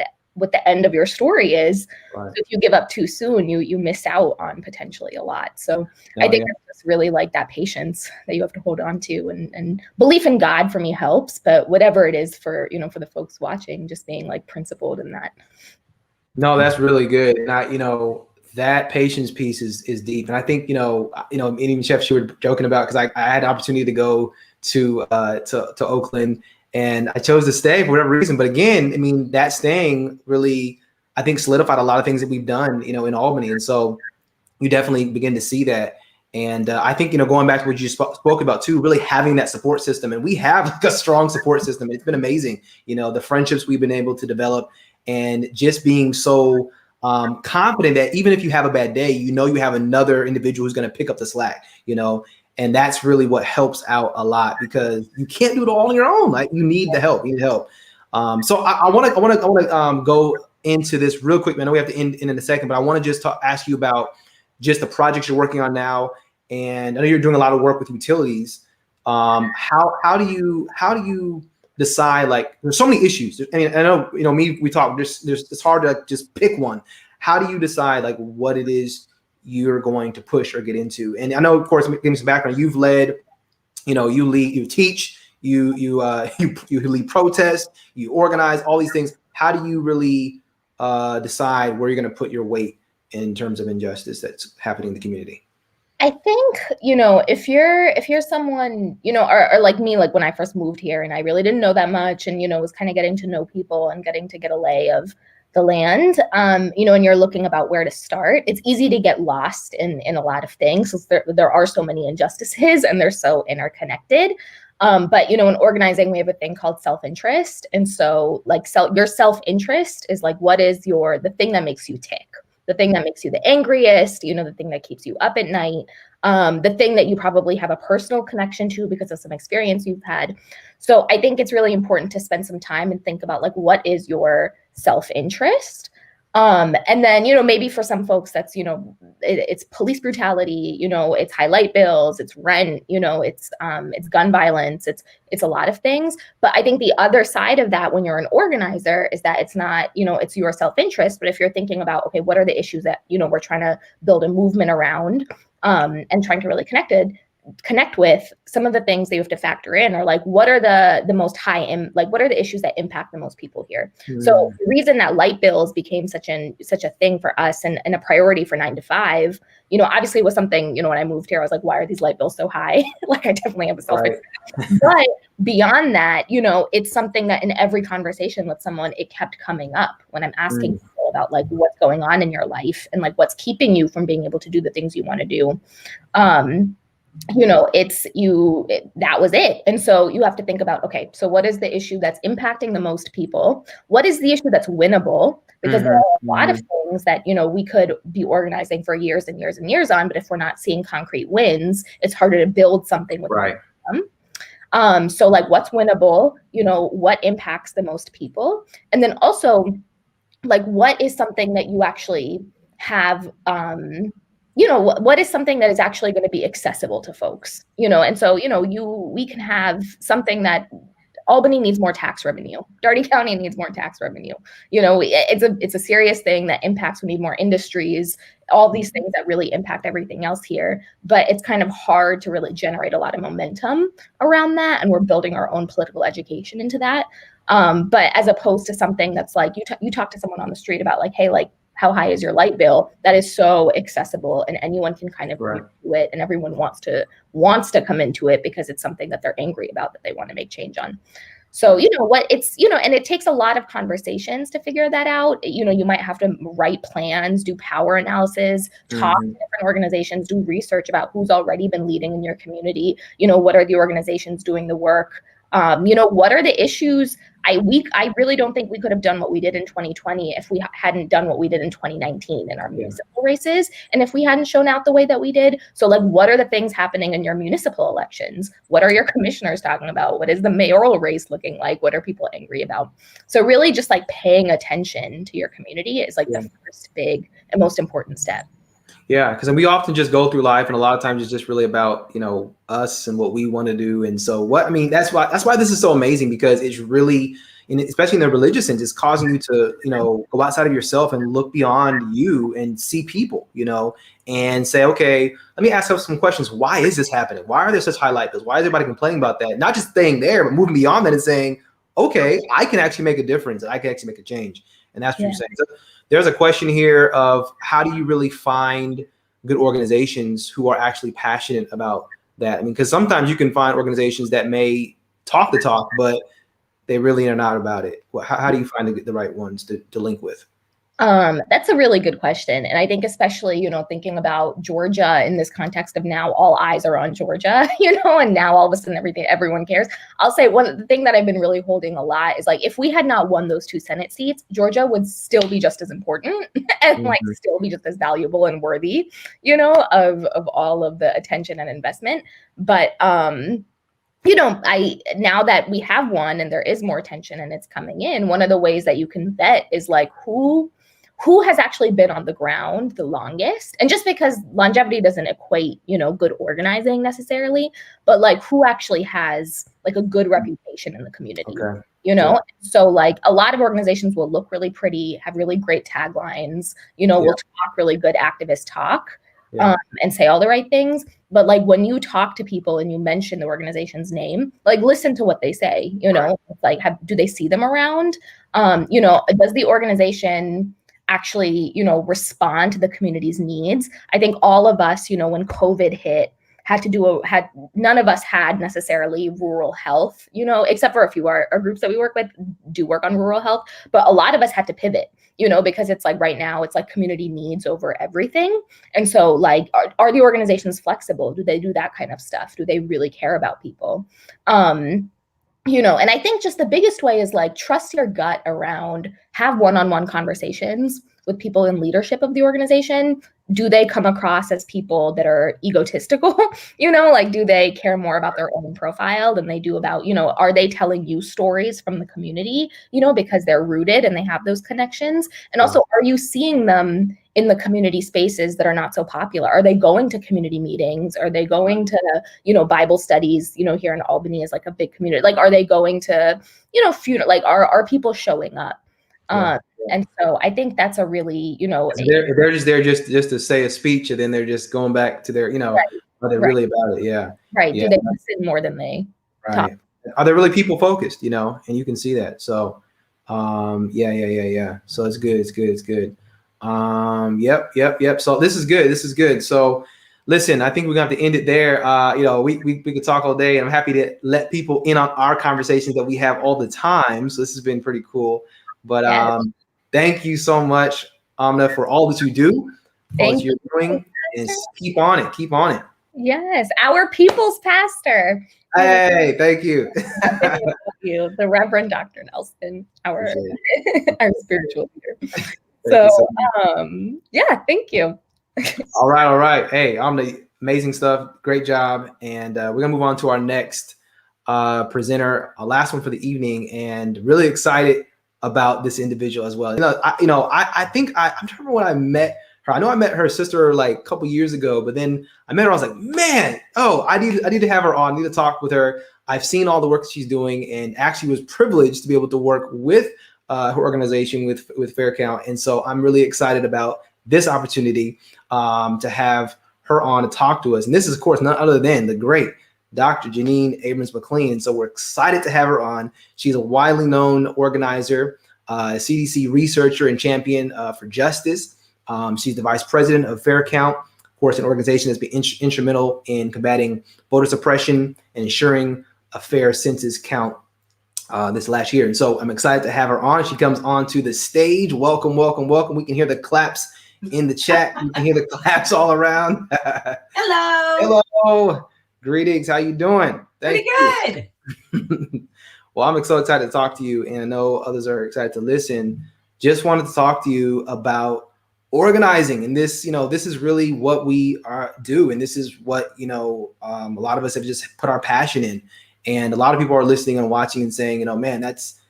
[SPEAKER 4] the end of your story is.
[SPEAKER 1] Right.
[SPEAKER 4] So if you give up too soon, you miss out on potentially a lot. So I think that's just really like that patience that you have to hold on to, and belief in God for me helps, but whatever it is for, for the folks watching, just being like principled in that.
[SPEAKER 1] No, that's really good. And that patience piece is deep. And I think, and even Chef, you were joking about, because I had the opportunity to go to Oakland, and I chose to stay for whatever reason. But again, I mean, that staying really, I think, solidified a lot of things that we've done, in Albany. And so you definitely begin to see that. And I think, going back to what you spoke about too, really having that support system. And we have like a strong support system. It's been amazing, the friendships we've been able to develop, and just being so confident that even if you have a bad day, you have another individual who's going to pick up the slack, and that's really what helps out a lot, because you can't do it all on your own. Like you need the help. So I want to go into this real quick. I know we have to end in a second, but I want to just ask you about just the projects you're working on now. And I know you're doing a lot of work with utilities. How do you decide, like, there's so many issues. I mean, I know, we talk, it's hard to just pick one. How do you decide like what it is you're going to push or get into? And I know, of course, give me some background. You've led, you lead, you teach, you lead protests, you organize all these things. How do you really decide where you're going to put your weight in terms of injustice that's happening in the community?
[SPEAKER 4] I think, if you're someone, or like me, like when I first moved here and I really didn't know that much and, was kind of getting to know people and getting to get a lay of the land, and you're looking about where to start, it's easy to get lost in a lot of things. So there are so many injustices and they're so interconnected. But, in organizing, we have a thing called self-interest. And so like your self-interest is like, what is the thing that makes you tick? The thing that makes you the angriest, the thing that keeps you up at night, the thing that you probably have a personal connection to because of some experience you've had. So I think it's really important to spend some time and think about like, what is your self-interest? And then, maybe for some folks that's, it's police brutality, it's high light bills, it's rent, it's gun violence, it's a lot of things. But I think the other side of that when you're an organizer is that it's not, it's your self-interest. But if you're thinking about, okay, what are the issues that, we're trying to build a movement around, and trying to really connect with, some of the things that you have to factor in are like, what are the most what are the issues that impact the most people here? So the reason that light bills became such a thing for us and a priority for 9 to 5, obviously was something, when I moved here, I was like, why are these light bills so high? Like I definitely have a self-interest. But beyond that, it's something that in every conversation with someone, it kept coming up when I'm asking people about like what's going on in your life and like what's keeping you from being able to do the things you want to do. That was it. And so you have to think about, okay, so what is the issue that's impacting the most people? What is the issue that's winnable? Because there are a lot of things that, we could be organizing for years and years and years on, but if we're not seeing concrete wins, it's harder to build something with them. So like what's winnable, what impacts the most people? And then also like, what is something that you actually have, what is something that is actually going to be accessible to folks, and so, we can have something that Albany needs more tax revenue. Dougherty County needs more tax revenue. It's a serious thing that impacts, we need more industries, all these things that really impact everything else here. But it's kind of hard to really generate a lot of momentum around that. And we're building our own political education into that. But as opposed to something that's like, you talk to someone on the street about like, hey, like, how high is your light bill? That is so accessible and anyone can kind of do it, and everyone wants to come into it because it's something that they're angry about, that they want to make change on. So, and it takes a lot of conversations to figure that out. You might have to write plans, do power analysis, talk to different organizations, do research about who's already been leading in your community. What are the organizations doing the work? What are the issues? I really don't think we could have done what we did in 2020 if we hadn't done what we did in 2019 in our municipal races, and if we hadn't shown out the way that we did. So like, what are the things happening in your municipal elections? What are your commissioners talking about? What is the mayoral race looking like? What are people angry about? So really just like paying attention to your community is like the first big and most important step.
[SPEAKER 1] Yeah, because we often just go through life, and a lot of times it's just really about us and what we want to do. And so that's why this is so amazing, because it's really, especially in the religious sense, it's causing you to go outside of yourself and look beyond you and see people, and say, okay, let me ask some questions. Why is this happening? Why are there such high light bills? Why is everybody complaining about that? Not just staying there, but moving beyond that and saying, okay, I can actually make a difference. I can actually make a change. And that's what you're saying. So there's a question here of how do you really find good organizations who are actually passionate about that? Because sometimes you can find organizations that may talk the talk, but they really are not about it. How do you find the right ones to link with?
[SPEAKER 4] That's a really good question. And I think especially, thinking about Georgia in this context of now all eyes are on Georgia, and now all of a sudden everyone cares. I'll say the thing that I've been really holding a lot is like, if we had not won those 2 Senate seats, Georgia would still be just as important and like still be just as valuable and worthy, of all of the attention and investment. But, now that we have won and there is more attention and it's coming in, one of the ways that you can vet is like who has actually been on the ground the longest. And just because longevity doesn't equate, good organizing necessarily, but like who actually has like a good reputation in the community, So like a lot of organizations will look really pretty, have really great taglines, will talk really good activist talk. And say all the right things. But like when you talk to people and you mention the organization's name, like listen to what they say, like do they see them around? Does the organization actually, respond to the community's needs. I think all of us, when COVID hit, none of us had necessarily rural health, except for a few our groups that we work with do work on rural health, but a lot of us had to pivot, because it's like right now it's like community needs over everything. And so like, are the organizations flexible? Do they do that kind of stuff? Do they really care about people? And I think just the biggest way is like, trust your gut around, have one-on-one conversations with people in leadership of the organization. Do they come across as people that are egotistical? Like, do they care more about their own profile than they do about, are they telling you stories from the community, because they're rooted and they have those connections? And also, are you seeing them in the community spaces that are not so popular? Are they going to community meetings? Are they going to, Bible studies, here in Albany is like a big community. Like, are they going to, funeral? Like, are people showing up? And so I think that's a really,
[SPEAKER 1] they're just there just to say a speech, and then they're just going back to their, are they really about it? Yeah.
[SPEAKER 4] Right.
[SPEAKER 1] Yeah.
[SPEAKER 4] Do they listen more than they talk?
[SPEAKER 1] Are they really people focused, and you can see that. So, yeah. So it's good. Yep. So this is good. So listen, I think we're going to have to end it there. We could talk all day, and I'm happy to let people in on our conversations that we have all the time. So this has been pretty cool. But thank you so much, Amna, for all that you do, all that you're doing, and keep on it.
[SPEAKER 4] Yes, our people's pastor.
[SPEAKER 1] Hey, thank you.
[SPEAKER 4] You, the Reverend Dr. Nelson, our spiritual leader. Thank you.
[SPEAKER 1] All right. Hey, Amna, amazing stuff. Great job. And we're gonna move on to our next presenter, our last one for the evening, and really excited about this individual as well. I think I'm trying to remember when I met her. I know I met her sister like a couple years ago, but then I met her. I was like, man, I need to have her on. I need to talk with her. I've seen all the work that she's doing, and actually was privileged to be able to work with her organization with Fair Count. And so I'm really excited about this opportunity to have her on to talk to us. And this is, of course, none other than the great Dr. Janine Abrams-McLean. So we're excited to have her on. She's a widely known organizer, CDC researcher and champion for justice. She's the vice president of Fair Count, of course, an organization that's been instrumental in combating voter suppression and ensuring a fair census count this last year. And so I'm excited to have her on. She comes onto the stage. Welcome. We can hear the claps in the chat. You can hear the claps all around. Hello. Greetings. How you doing?
[SPEAKER 5] Pretty good.
[SPEAKER 1] Well, I'm so excited to talk to you, and I know others are excited to listen. Just wanted to talk to you about organizing, and this is really what we do, and this is what a lot of us have just put our passion in, and a lot of people are listening and watching and saying, man, that's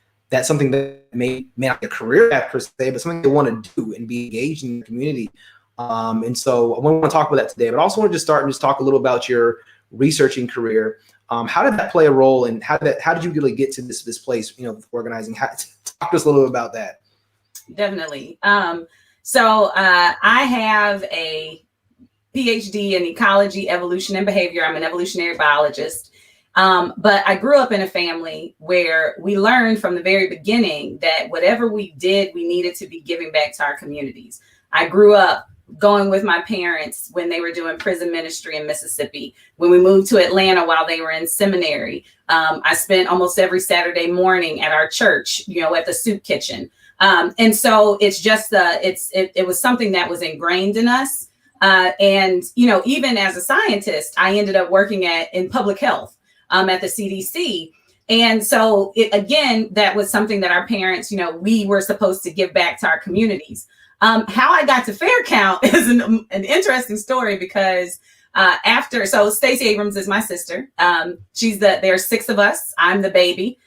[SPEAKER 1] something that may not be a career path per se, but something they want to do and be engaged in the community. And so I want to talk about that today, but I also want to just start and just talk a little about your researching career. How did that play a role, and how did you really get to this place, organizing? Talk to us a little bit about that.
[SPEAKER 5] Definitely. So I have a PhD in ecology, evolution, and behavior. I'm an evolutionary biologist. But I grew up in a family where we learned from the very beginning that whatever we did, we needed to be giving back to our communities. I grew up going with my parents when they were doing prison ministry in Mississippi. When we moved to Atlanta while they were in seminary, I spent almost every Saturday morning at our church, at the soup kitchen. And so it's just it was something that was ingrained in us. And even as a scientist, I ended up working in public health at the CDC. And so that was something that our parents, we were supposed to give back to our communities. How I got to Fair Count is an interesting story because so Stacey Abrams is my sister. There's 6 of us. I'm the baby.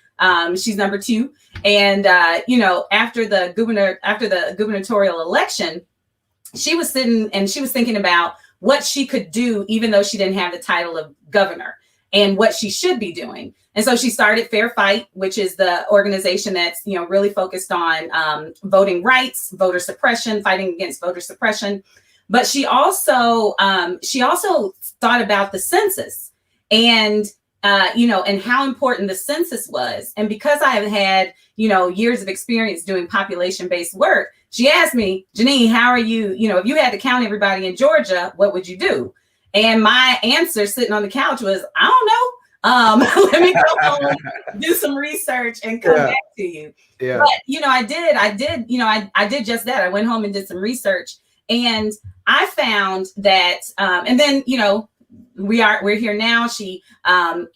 [SPEAKER 5] She's number 2. And after the gubernatorial election, she was sitting and she was thinking about what she could do, even though she didn't have the title of governor, and what she should be doing. And so she started Fair Fight, which is the organization that's, really focused on voting rights, voter suppression, fighting against voter suppression. But she also thought about the census and how important the census was. And because I have had, years of experience doing population-based work, she asked me, Janine, how are you? You know, if you had to count everybody in Georgia, what would you do? And my answer sitting on the couch was, I don't know. Let me go home, do some research and come back to you.
[SPEAKER 1] Yeah.
[SPEAKER 5] But, you know, I did just that. I went home and did some research, and I found that, and then, you know, we're here now. She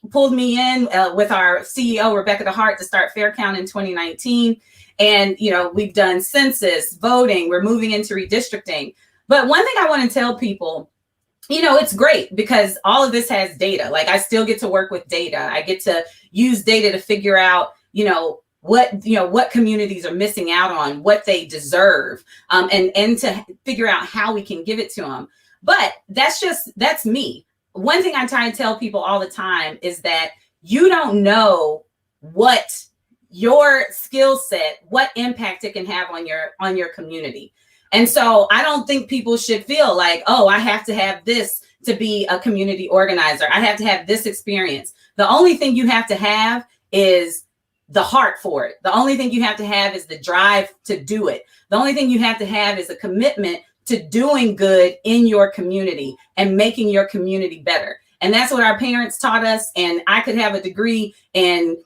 [SPEAKER 5] pulled me in with our CEO, Rebecca DeHart, to start Fair Count in 2019. And, you know, we've done census, voting, we're moving into redistricting. But one thing I want to tell people, you know, it's great because all of this has data. Like, I still get to work with data. I get to use data to figure out, what communities are missing out on, what they deserve, and to figure out how we can give it to them. But that's me. One thing I try to tell people all the time is that you don't know what your skill set, what impact it can have on your community. And so I don't think people should feel like, oh, I have to have this to be a community organizer. I have to have this experience. The only thing you have to have is the heart for it. The only thing you have to have is the drive to do it. The only thing you have to have is a commitment to doing good in your community and making your community better. And that's what our parents taught us. And I could have a degree in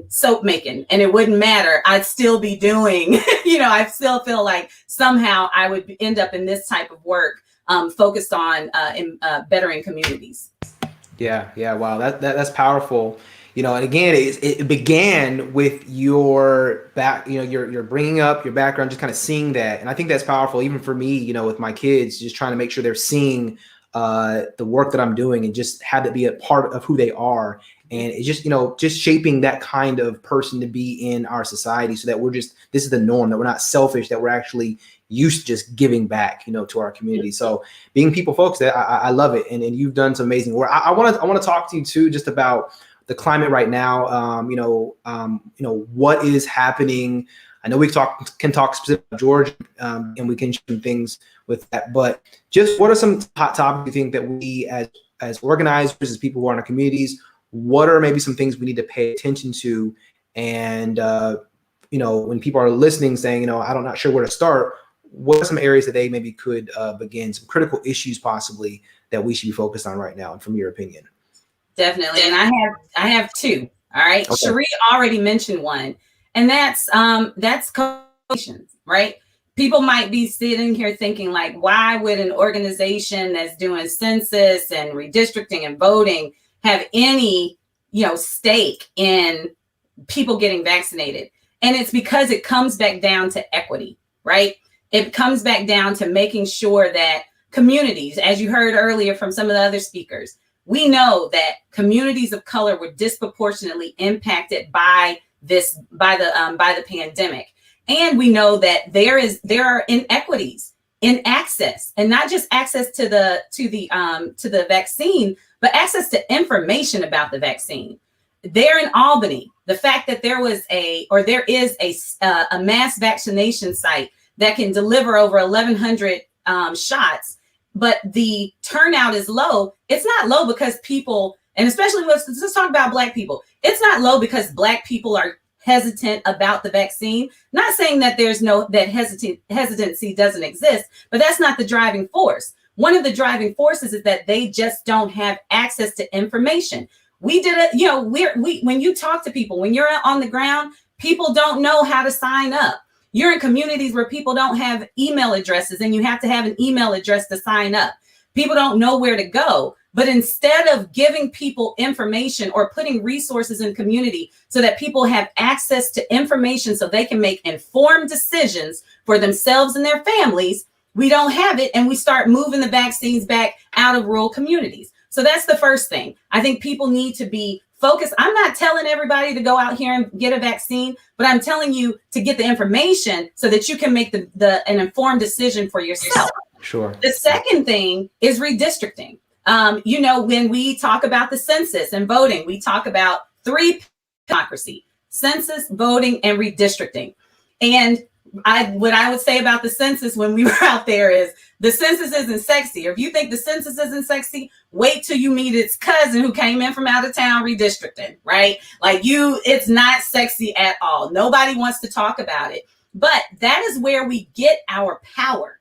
[SPEAKER 5] soap making and it wouldn't matter. I'd still be doing, I still feel like somehow I would end up in this type of work, focused on bettering communities.
[SPEAKER 1] Yeah. Wow. That's powerful. And again, it began with your back, you're bringing up your background, just kind of seeing that. And I think that's powerful, even for me, with my kids, just trying to make sure they're seeing the work that I'm doing and just have it be a part of who they are. And it's just, just shaping that kind of person to be in our society so that this is the norm, that we're not selfish, that we're actually used to just giving back, to our community. So being people folks, that I love it. And you've done some amazing work. I want to talk to you too, just about the climate right now. What is happening. I know we can talk specifically about Georgia, and we can share things with that, but just what are some hot topics you think that we as organizers, as people who are in our communities, what are maybe some things we need to pay attention to? And, when people are listening saying, I'm not sure where to start, what are some areas that they maybe could begin, some critical issues possibly that we should be focused on right now, and from your opinion?
[SPEAKER 5] Definitely. And I have two. All right. Okay. Cherie already mentioned one, and that's coalitions, right? People might be sitting here thinking like, why would an organization that's doing census and redistricting and voting have any, stake in people getting vaccinated? And it's because it comes back down to equity, right? It comes back down to making sure that communities, as you heard earlier from some of the other speakers, we know that communities of color were disproportionately impacted by the pandemic. And we know that there are inequities in access, and not just access to the vaccine, but access to information about the vaccine. There in Albany, the fact that there is a mass vaccination site that can deliver over 1,100 shots, but the turnout is low. It's not low because people, and especially let's talk about Black people. It's not low because Black people are hesitant about the vaccine. Not saying that that hesitancy doesn't exist, but that's not the driving force. One of the driving forces is that they just don't have access to information. We did it, when you talk to people, when you're on the ground, people don't know how to sign up. You're in communities where people don't have email addresses and you have to have an email address to sign up. People don't know where to go. But instead of giving people information or putting resources in community so that people have access to information so they can make informed decisions for themselves and their families, we don't have it. And we start moving the vaccines back out of rural communities. So that's the first thing. I think people need to be focused. I'm not telling everybody to go out here and get a vaccine, but I'm telling you to get the information so that you can make an informed decision for yourself.
[SPEAKER 1] Sure.
[SPEAKER 5] The second thing is redistricting. When we talk about the census and voting, we talk about three democracy: census, voting, and redistricting. And what I would say about the census when we were out there is the census isn't sexy. Or if you think the census isn't sexy, wait till you meet its cousin who came in from out of town redistricting, right? It's not sexy at all. Nobody wants to talk about it. But that is where we get our power.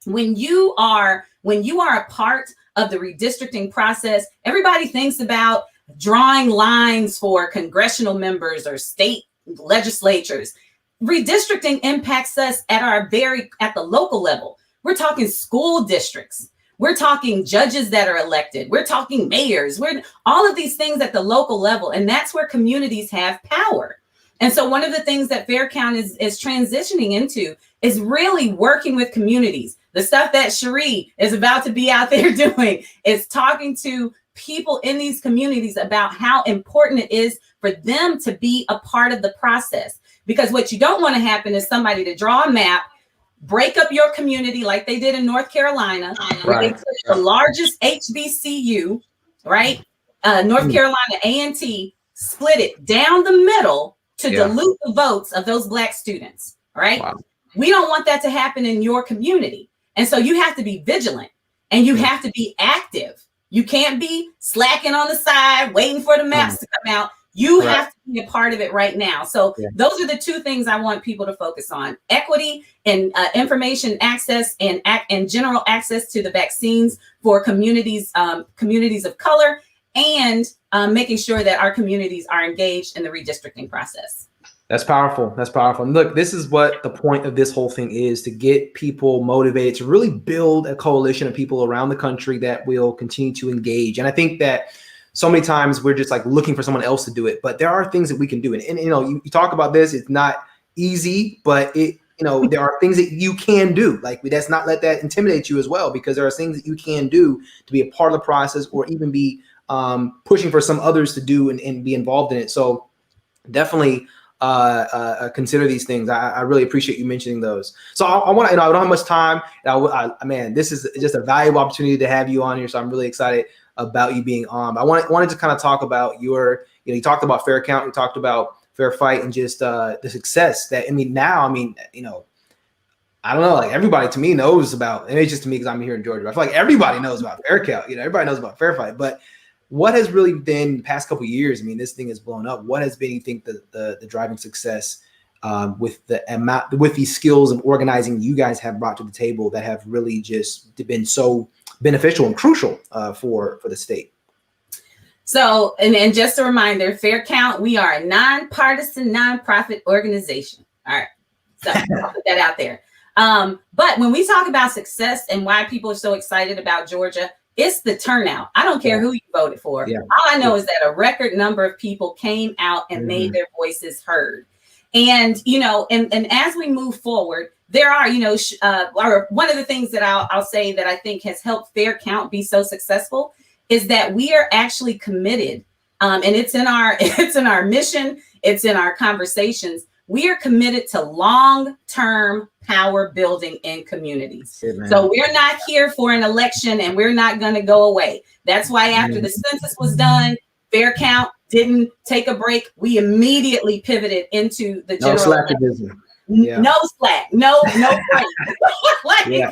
[SPEAKER 5] When you are a part of the redistricting process, everybody thinks about drawing lines for congressional members or state legislatures. Redistricting impacts us at the local level. We're talking school districts. We're talking judges that are elected. We're talking mayors. We're all of these things at the local level. And that's where communities have power. And so one of the things that Fair Count is transitioning into is really working with communities. The stuff that Cherie is about to be out there doing is talking to people in these communities about how important it is for them to be a part of the process. Because what you don't want to happen is somebody to draw a map, break up your community like they did in North Carolina, where they took the largest HBCU, right? North Carolina A&T, split it down the middle to dilute the votes of those Black students, right? Wow. We don't want that to happen in your community. And so you have to be vigilant and you have to be active. You can't be slacking on the side, waiting for the maps to come out. You have to be a part of it right now. So those are the two things I want people to focus on: equity and information access and general access to the vaccines for communities of color, and making sure that our communities are engaged in the redistricting process.
[SPEAKER 1] That's powerful. That's powerful. And look, this is what the point of this whole thing is: to get people motivated, to really build a coalition of people around the country that will continue to engage. And I think that so many times we're just like looking for someone else to do it, but there are things that we can do. And you know, you talk about this, it's not easy, but there are things that you can do. Like, let's not let that intimidate you as well, because there are things that you can do to be a part of the process, or even be pushing for some others to do and be involved in it. So definitely consider these things. I really appreciate you mentioning those. So I want to, I don't have much time. Man, this is just a valuable opportunity to have you on here. So I'm really excited about you being on. I wanted to kind of talk about you talked about Fair Count, you talked about Fair Fight, and just the success that, I don't know, like everybody to me knows about, and it's just to me because I'm here in Georgia, I feel like everybody knows about Fair Count, everybody knows about Fair Fight. But what has really been the past couple of years? This thing has blown up. What has been, you think, the driving success with these skills of organizing you guys have brought to the table that have really just been so beneficial and crucial for the state?
[SPEAKER 5] So, and just a reminder, Fair Count, we are a nonpartisan, nonprofit organization. All right, so I'll put that out there. But when we talk about success and why people are so excited about Georgia, it's the turnout. I don't care who you voted for. Yeah. All I know is that a record number of people came out and made their voices heard. And, and as we move forward, there are, one of the things that I'll say that I think has helped Fair Count be so successful is that we are actually committed, and it's in our mission, it's in our conversations. We are committed to long-term power building in communities. So we're not here for an election, and we're not going to go away. That's why after the census was done, Fair Count didn't take a break. We immediately pivoted into the general
[SPEAKER 1] Slactivism.
[SPEAKER 5] No slack, no break.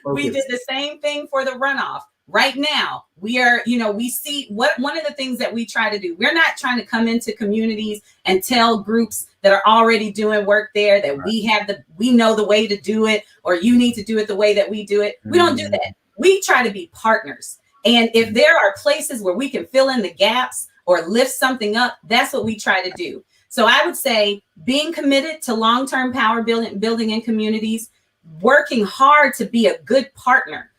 [SPEAKER 5] We did the same thing for the runoff. Right now, we are, we see one of the things that we try to do. We're not trying to come into communities and tell groups that are already doing work there that we know the way to do it, or you need to do it the way that we do it. We don't do that. We try to be partners. And if there are places where we can fill in the gaps or lift something up, that's what we try to do. So I would say being committed to long-term power building in communities, working hard to be a good partner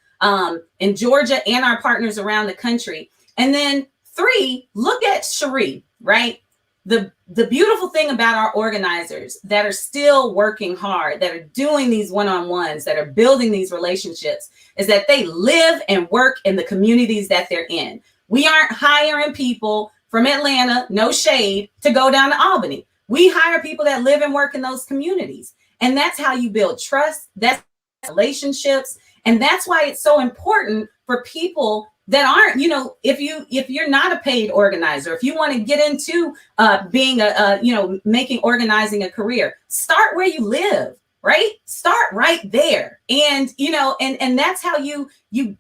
[SPEAKER 5] in Georgia and our partners around the country. And then 3, look at Cherie, right? The beautiful thing about our organizers that are still working hard, that are doing these one-on-ones, that are building these relationships, is that they live and work in the communities that they're in. We aren't hiring people from Atlanta, no shade, to go down to Albany. We hire people that live and work in those communities. And that's how you build trust, that's relationships. And that's why it's so important for people that aren't, if you're not a paid organizer, if you want to get into being making organizing a career, start where you live, right? Start right there. And, and that's how you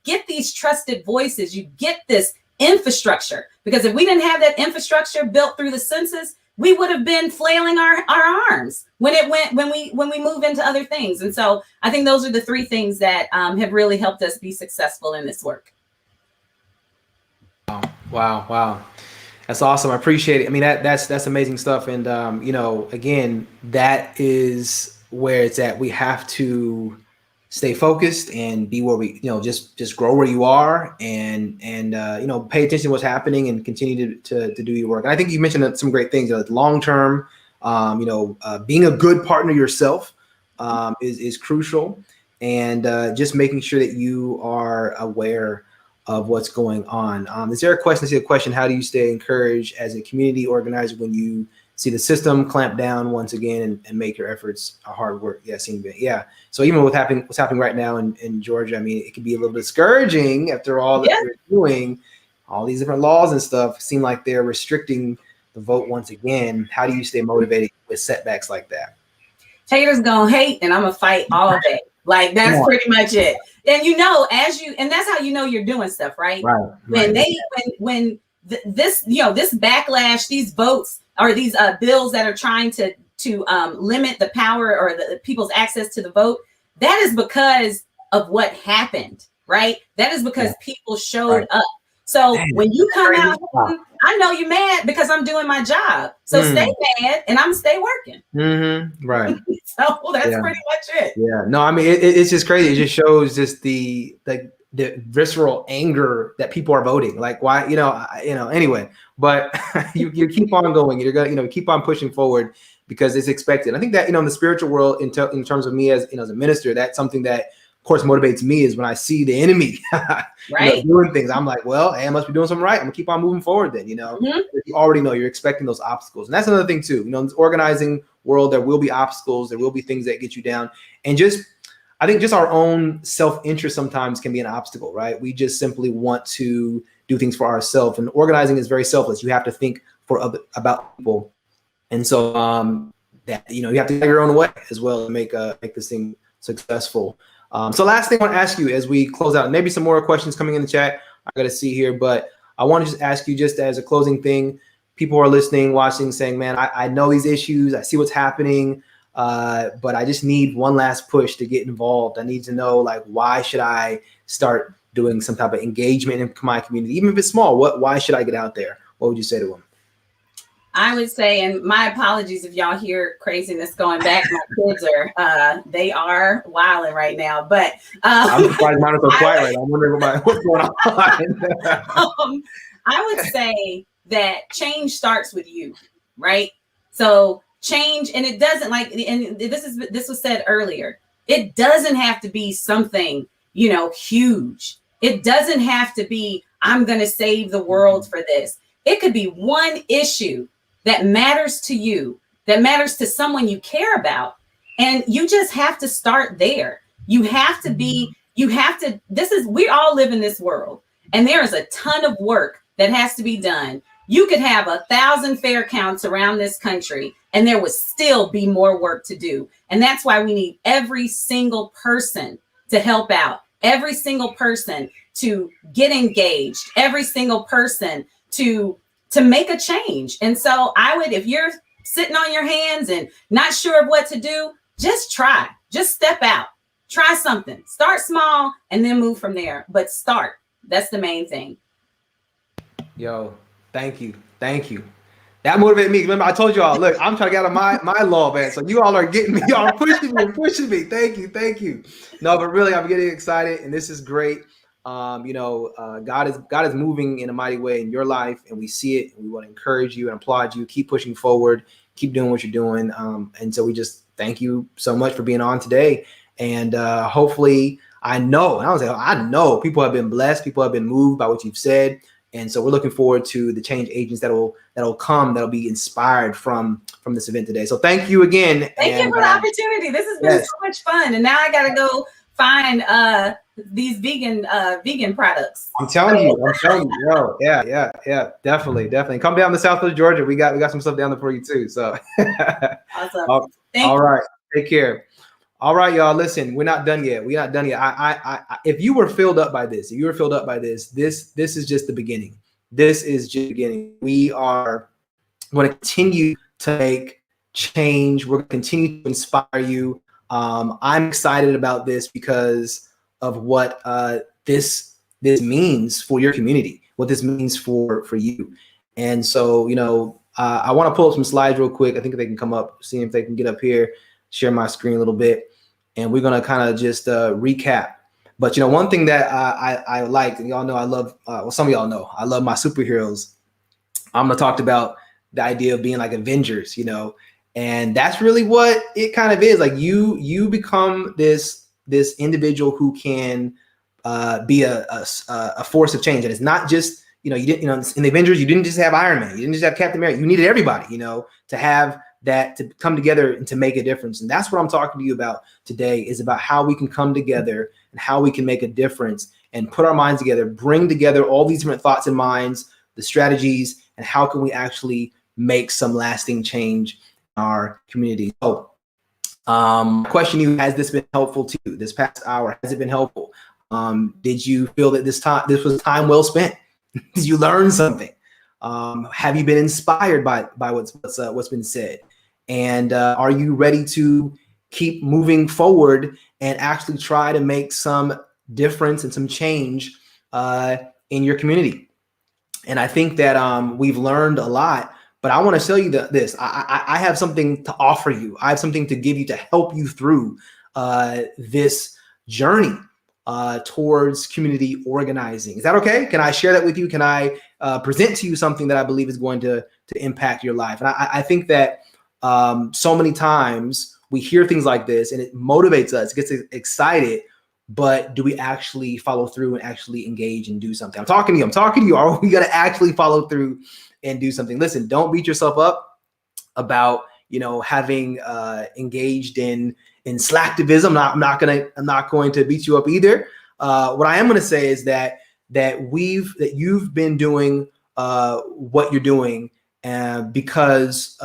[SPEAKER 5] get these trusted voices, you get this infrastructure. Because if we didn't have that infrastructure built through the census, we would have been flailing our arms when we move into other things. And so I think those are the three things that have really helped us be successful in this work.
[SPEAKER 1] Wow. That's awesome. I appreciate it. I mean, that's amazing stuff. And, you know, again, that is where it's at. We have to stay focused and be where we, you know, just grow where you are and you know, pay attention to what's happening and continue to do your work. And I think you mentioned some great things, you know, long-term, you know, being a good partner yourself is crucial, and just making sure that you are aware of what's going on. Is there a question? I see a question. How do you stay encouraged as a community organizer when you see the system clamp down once again and make your efforts a hard work? Yeah. So even with what's happening right now in Georgia, I mean, it can be a little discouraging after all that they're doing, all these different laws and stuff seem like they're restricting the vote once again. How do you stay motivated with setbacks like that?
[SPEAKER 5] Haters gonna hate, and I'm gonna fight all day. Like that's pretty much it. And you know, and that's how you know you're doing stuff, right? When this, you know, this backlash, these votes or these bills that are trying to limit the power or the people's access to the vote, that is because of what happened, right? That is because people showed up. So when you come out, I know you're mad because I'm doing my job. So stay mad and I'm stay working.
[SPEAKER 1] Right.
[SPEAKER 5] So that's pretty much it.
[SPEAKER 1] Yeah. No, I mean, it's just crazy. It just shows just the visceral anger that people are voting. Like, why, anyway, but you keep on going. You're going to, keep on pushing forward because it's expected. I think that, in the spiritual world, in terms of me as, as a minister, that's something that, of course, motivates me is when I see the enemy doing things. I'm like, well, hey, I must be doing something right. I'm gonna keep on moving forward then, You already know you're expecting those obstacles. And that's another thing too, in this organizing world, there will be obstacles. There will be things that get you down. And I think just our own self-interest sometimes can be an obstacle, right? We just simply want to do things for ourselves. And organizing is very selfless. You have to think about people. And so that, you have to go your own way as well to make this thing successful. So last thing I want to ask you as we close out, maybe some more questions coming in the chat. I got to see here, but I want to just ask you just as a closing thing, people who are listening, watching, saying, man, I know these issues. I see what's happening, but I just need one last push to get involved. I need to know, like, why should I start doing some type of engagement in my community, even if it's small? Why should I get out there? What would you say to them?
[SPEAKER 5] I would say, and my apologies if y'all hear craziness going back. My kids they are wilding right now, but
[SPEAKER 1] I'm surprised mine is so quiet right now. I'm wondering what's going on.
[SPEAKER 5] I would say that change starts with you, right? So change, and it doesn't and this was said earlier, it doesn't have to be something, huge. It doesn't have to be, I'm going to save the world for this. It could be one issue that matters to you, that matters to someone you care about. And you just have to start there. We all live in this world, and there is a ton of work that has to be done. You could have 1,000 fair counts around this country, and there would still be more work to do. And that's why we need every single person to help out, every single person to get engaged, every single person to make a change. And so I would, if you're sitting on your hands and not sure of what to do, just try, just step out, try something, start small and then move from there. But start, that's the main thing.
[SPEAKER 1] Yo, thank you. That motivated me. Remember, I told you all, look, I'm trying to get out of my law, man. So you all are getting me, y'all are pushing me. Thank you. No, but really, I'm getting excited and this is great. God is moving in a mighty way in your life, and we see it. And we want to encourage you and applaud you. Keep pushing forward. Keep doing what you're doing. And so we just thank you so much for being on today. And hopefully, I know people have been blessed. People have been moved by what you've said. And so we're looking forward to the change agents that'll come, that'll be inspired from this event today. So thank you again.
[SPEAKER 5] Thank you for the opportunity. This has been so much fun. And now I got to go find these vegan products.
[SPEAKER 1] I'm telling you, yo, yeah, definitely. Come down to Southwest Georgia. We got some stuff down there for you too. So
[SPEAKER 5] awesome.
[SPEAKER 1] All right. Take care. All right, y'all. Listen, we're not done yet. I if you were filled up by this, this is just the beginning. This is just the beginning. We are going to continue to make change. We're going to continue to inspire you. I'm excited about this because of what this means for your community, what this means for you. And so, I want to pull up some slides real quick. I think they can come up, see if they can get up here, share my screen a little bit. And we're going to kind of just recap. But, one thing that I like, and y'all know I love, some of y'all know, I love my superheroes. I'm going to talk about the idea of being like Avengers, and that's really what it kind of is. Like you become this individual who can be a force of change. And it's not just, you didn't, in the Avengers, you didn't just have Iron Man, you didn't just have Captain America, you needed everybody, to have that, to come together and to make a difference. And that's what I'm talking to you about today, is about how we can come together and how we can make a difference and put our minds together, bring together all these different thoughts and minds, the strategies, and how can we actually make some lasting change in our community. So question you, has this been helpful to you this past hour? Has it been helpful? Did you feel that this was time well spent? Did you learn something? Have you been inspired by what's been said? And are you ready to keep moving forward and actually try to make some difference and some change in your community? And I think that we've learned a lot, but I want to tell you this. I have something to offer you. I have something to give you to help you through this journey towards community organizing. Is that okay? Can I share that with you? Can I present to you something that I believe is going to impact your life? And I think that so many times we hear things like this and it motivates us, gets excited, but do we actually follow through and actually engage and do something? I'm talking to you. Are we going to actually follow through and do something? Listen, don't beat yourself up about, having engaged in Slactivism. I'm not going to beat you up either. What I am going to say is that you've been doing what you're doing because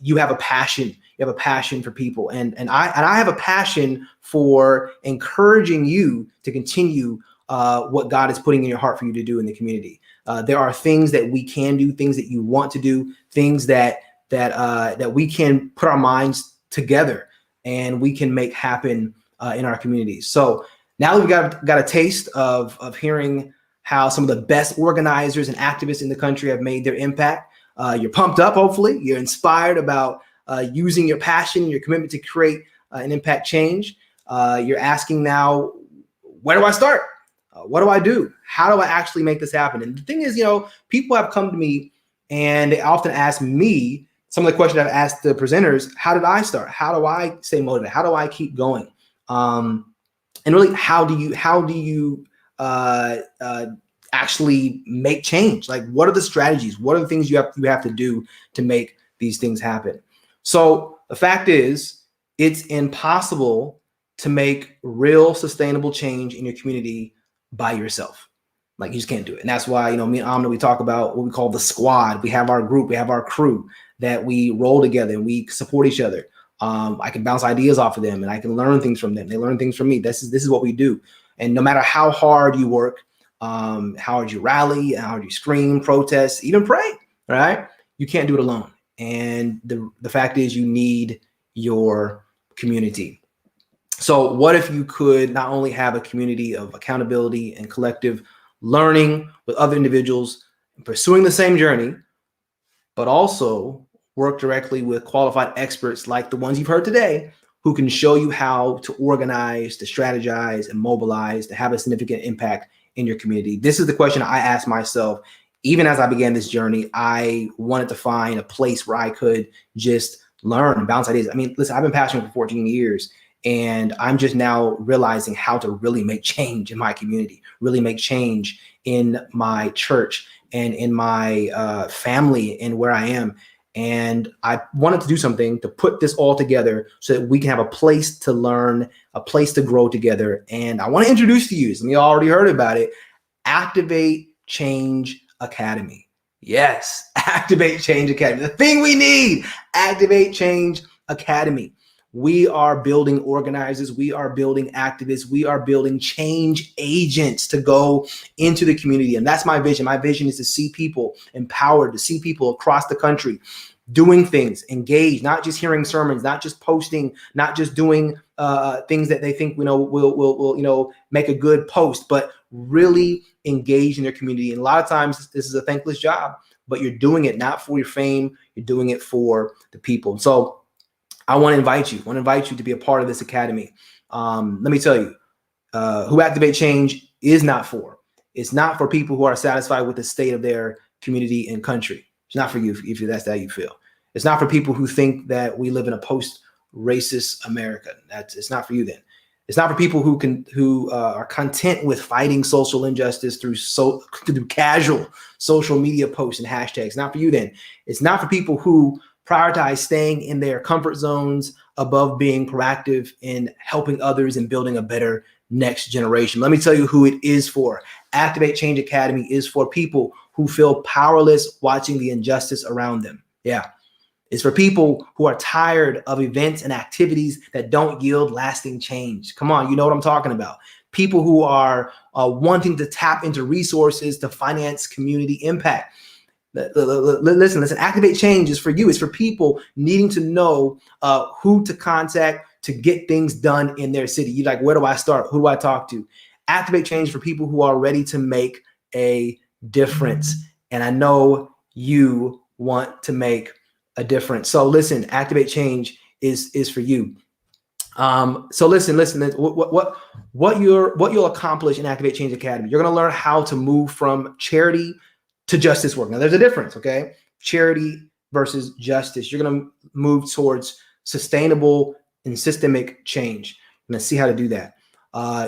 [SPEAKER 1] you have a passion. You have a passion for people, and I have a passion for encouraging you to continue what God is putting in your heart for you to do in the community. There are things that we can do, things that you want to do, things that we can put our minds together and we can make happen in our communities. So now that we've got a taste of hearing how some of the best organizers and activists in the country have made their impact, you're pumped up, hopefully. You're inspired about using your passion and your commitment to create and impact change. You're asking now, where do I start? What do I do? How do I actually make this happen? And the thing is, people have come to me and they often ask me some of the questions I've asked the presenters. How did I start? How do I stay motivated? How do I keep going? And really, how do you actually make change? Like, what are the strategies? What are the things you have to do to make these things happen? So the fact is, it's impossible to make real sustainable change in your community by yourself. Like, you just can't do it. And that's why, me and Amna, we talk about what we call the squad. We have our group, we have our crew that we roll together and we support each other. I can bounce ideas off of them and I can learn things from them. They learn things from me. This is what we do. And no matter how hard you work, how hard you rally, how hard you scream, protest, even pray, right? You can't do it alone. And the fact is, you need your community. So what if you could not only have a community of accountability and collective learning with other individuals pursuing the same journey, but also work directly with qualified experts like the ones you've heard today, who can show you how to organize, to strategize, and mobilize to have a significant impact in your community? This is the question I asked myself. Even as I began this journey, I wanted to find a place where I could just learn and bounce ideas. I mean, listen, I've been passionate for 14 years, and I'm just now realizing how to really make change in my community, really make change in my church and in my family and where I am. And I wanted to do something to put this all together so that we can have a place to learn, a place to grow together. And I want to introduce to you, some of you already heard about it, Activate Change Academy. Yes, Activate Change Academy. The thing we need, Activate Change Academy. We are building organizers. We are building activists. We are building change agents to go into the community. And that's my vision. My vision is to see people empowered, to see people across the country doing things, engaged, not just hearing sermons, not just posting, not just doing things that they think will make a good post, but really engage in their community. And a lot of times this is a thankless job, but you're doing it not for your fame, you're doing it for the people. So I want to invite you to be a part of this academy. Let me tell you, who Activate Change is not for. It's not for people who are satisfied with the state of their community and country. It's not for you if that's how you feel. It's not for people who think that we live in a post-racist America. It's not for you then. It's not for people who are content with fighting social injustice through casual social media posts and hashtags. It's not for you then. It's not for people who prioritize staying in their comfort zones above being proactive in helping others and building a better next generation. Let me tell you who it is for. Activate Change Academy is for people who feel powerless watching the injustice around them. Yeah. It's for people who are tired of events and activities that don't yield lasting change. Come on, you know what I'm talking about. People who are wanting to tap into resources to finance community impact. Listen, Activate Change is for you. It's for people needing to know who to contact to get things done in their city. You're like, where do I start? Who do I talk to? Activate Change for people who are ready to make a difference. And I know you want to make a difference. So listen, Activate Change is for you. So listen, what you'll accomplish in Activate Change Academy. You're going to learn how to move from charity to justice work. Now there's a difference, okay? Charity versus justice. You're going to move towards sustainable and systemic change. I'm going to see how to do that.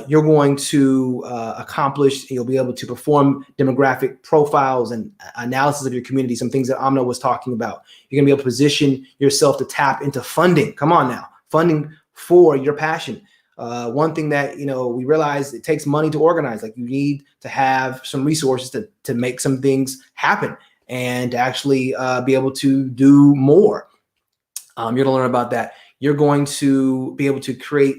[SPEAKER 1] You're going to accomplish, you'll be able to perform demographic profiles and analysis of your community, some things that Amna was talking about. You're going to be able to position yourself to tap into funding. Come on now, funding for your passion. One thing that, we realize it takes money to organize. Like you need to have some resources to make some things happen and to actually be able to do more. You're going to learn about that. You're going to be able to create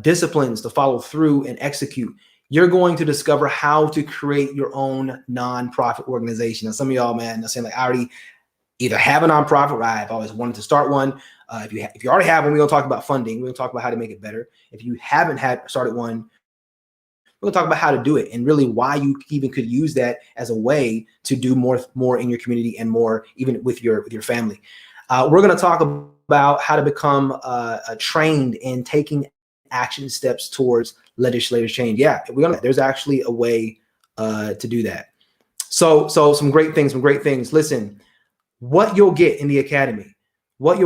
[SPEAKER 1] disciplines to follow through and execute. You're going to discover how to create your own nonprofit organization. Now, some of y'all, man, are saying like, I already either have a nonprofit or I've always wanted to start one. If you already have one, we're going to talk about funding. We're going to talk about how to make it better. If you haven't started one, we're going to talk about how to do it and really why you even could use that as a way to do more in your community and more even with your family. We're going to talk about how to become trained in taking action steps towards legislative change. Yeah, there's actually a way to do that. So some great things. Listen, what you'll get in the academy. First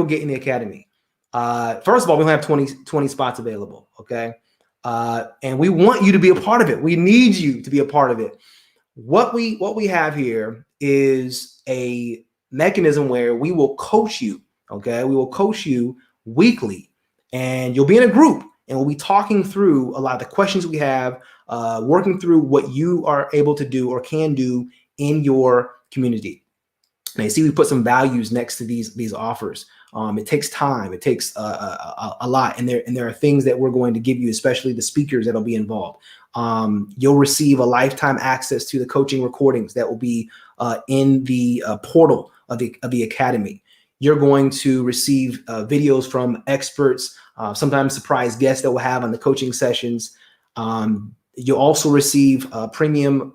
[SPEAKER 1] of all, we only have 20 spots available, okay? And we want you to be a part of it. We need you to be a part of it. What we have here is a mechanism where we will coach you, okay? We will coach you weekly, and you'll be in a group, and we'll be talking through a lot of the questions we have, working through what you are able to do or can do in your community. And you see, we put some values next to these offers. It takes time. It takes a lot. And there are things that we're going to give you, especially the speakers that'll be involved. You'll receive a lifetime access to the coaching recordings that will be in the portal of the academy. You're going to receive videos from experts, sometimes surprise guests that we'll have on the coaching sessions. You'll also receive a premium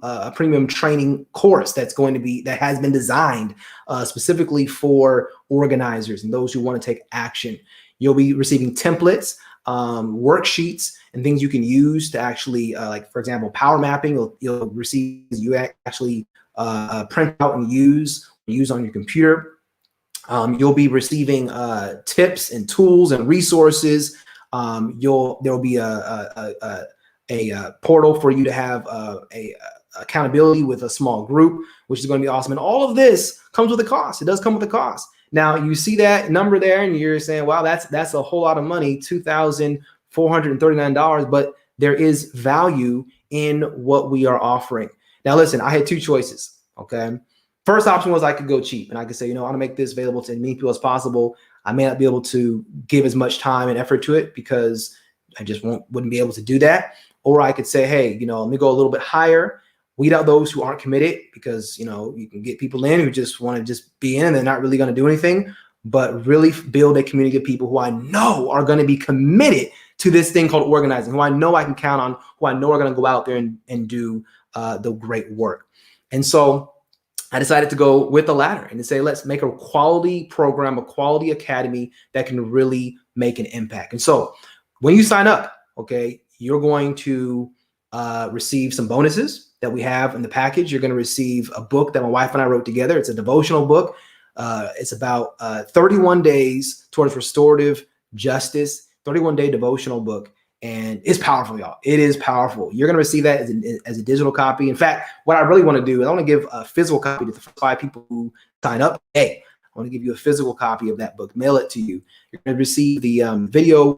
[SPEAKER 1] training course that has been designed specifically for organizers and those who want to take action. You'll be receiving templates, worksheets, and things you can use to actually, like for example, power mapping. You'll receive you actually print out and use on your computer. You'll be receiving tips and tools and resources. There'll be a portal for you to have a accountability with a small group, which is going to be awesome. And all of this comes with a cost. It does come with a cost. Now you see that number there and you're saying, wow, that's a whole lot of money, $2,439, but there is value in what we are offering. Now, listen, I had two choices. Okay. First option was I could go cheap and I could say, I want to make this available to as many people as possible. I may not be able to give as much time and effort to it because I just wouldn't be able to do that. Or I could say, hey, let me go a little bit higher. weed out those who aren't committed, because, you know, you can get people in who just want to just be in and they're not really going to do anything, but really build a community of people who I know are going to be committed to this thing called organizing, who I know I can count on, who I know are going to go out there and do the great work. And so I decided to go with the latter and to say, let's make a quality program, a quality academy that can really make an impact. And so when you sign up, okay, you're going to receive some bonuses that we have in the package. You're going to receive a book that my wife and I wrote together. It's a devotional book. It's about 31 days towards restorative justice, 31-day devotional book. And it's powerful, y'all. It is powerful. You're going to receive that as a digital copy. In fact, what I really want to do is I want to give a physical copy to the 5 people who sign up. Hey, I want to give you a physical copy of that book, mail it to you. You're going to receive the video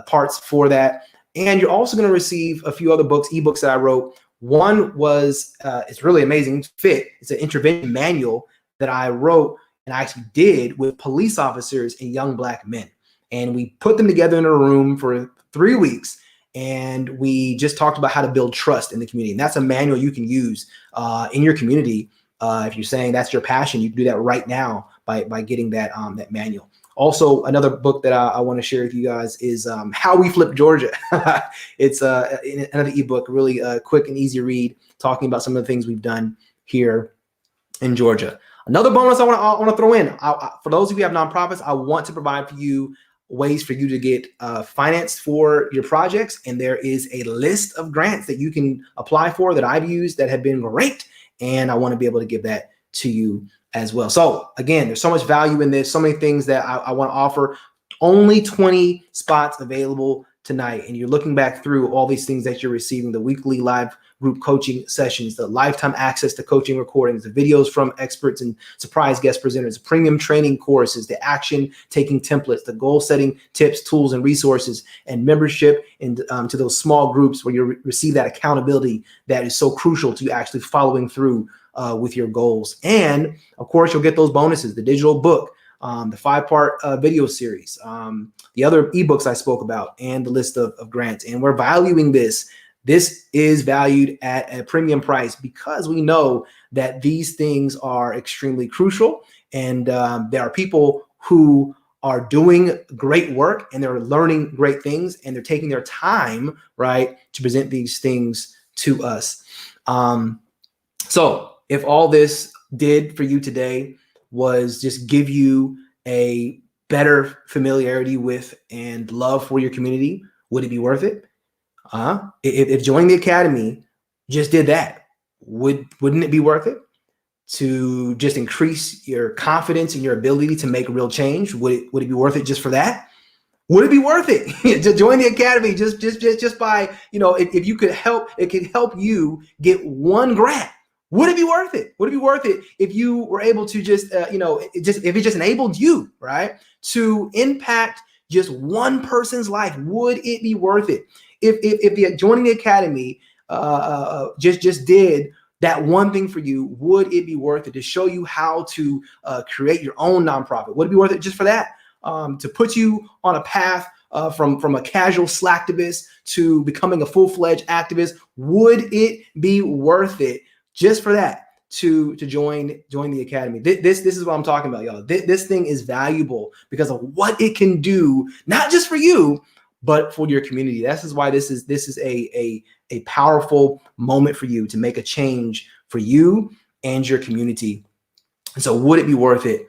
[SPEAKER 1] parts for that. And you're also going to receive a few other books, ebooks that I wrote. One was, it's really amazing fit. It's an intervention manual that I wrote and I actually did with police officers and young Black men. And we put them together in a room for 3 weeks. And we just talked about how to build trust in the community. And that's a manual you can use in your community. If you're saying that's your passion, you can do that right now by getting that manual. Also, another book that I want to share with you guys is How We Flipped Georgia. It's another ebook, really quick and easy read, talking about some of the things we've done here in Georgia. Another bonus I want to throw in, for those of you who have nonprofits, I want to provide for you ways for you to get financed for your projects. And there is a list of grants that you can apply for that I've used that have been great. And I want to be able to give that to you as well. So again, there's so much value in this, so many things that I want to offer. Only 20 spots available tonight. And you're looking back through all these things that you're receiving: the weekly live group coaching sessions, the lifetime access to coaching recordings, the videos from experts and surprise guest presenters, premium training courses, the action taking templates, the goal setting tips, tools, and resources, and membership to those small groups where you receive that accountability that is so crucial to actually following through with your goals. And of course, you'll get those bonuses: the digital book, the 5-part video series, the other ebooks I spoke about, and the list of grants. And we're valuing this. This is valued at a premium price because we know that these things are extremely crucial. And there are people who are doing great work and they're learning great things and they're taking their time, right, to present these things to us. So if all this did for you today was just give you a better familiarity with and love for your community, would it be worth it? If joining the academy just did that, wouldn't it be worth it? To just increase your confidence and your ability to make real change, would it be worth it just for that? Would it be worth it to join the academy just by, you know, if you could help, it could help you get one grant? Would it be worth it? Would it be worth it if you were able to just, if it just enabled you, right, to impact just one person's life? Would it be worth it? If the joining the academy just did that one thing for you, would it be worth it to show you how to create your own nonprofit? Would it be worth it just for that? To put you on a path from a casual slacktivist to becoming a full-fledged activist? Would it be worth it just for that to join the academy? This is what I'm talking about, y'all. This thing is valuable because of what it can do, not just for you, but for your community. This is why this is a powerful moment for you to make a change for you and your community. And so would it be worth it?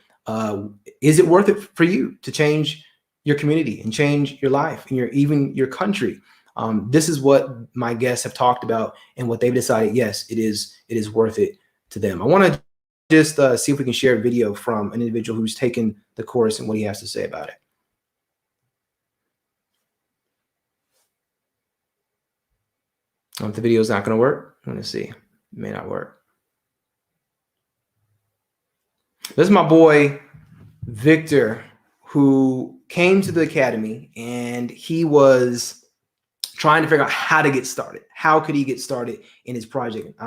[SPEAKER 1] Is it worth it for you to change your community and change your life and even your country? This is what my guests have talked about and what they've decided. Yes, it is worth it to them. I want to just see if we can share a video from an individual who's taken the course and what he has to say about it. If the video is not going to work, I'm going to see. It may not work. This is my boy, Victor, who came to the academy and he was trying to figure out how to get started. How could he get started in his project?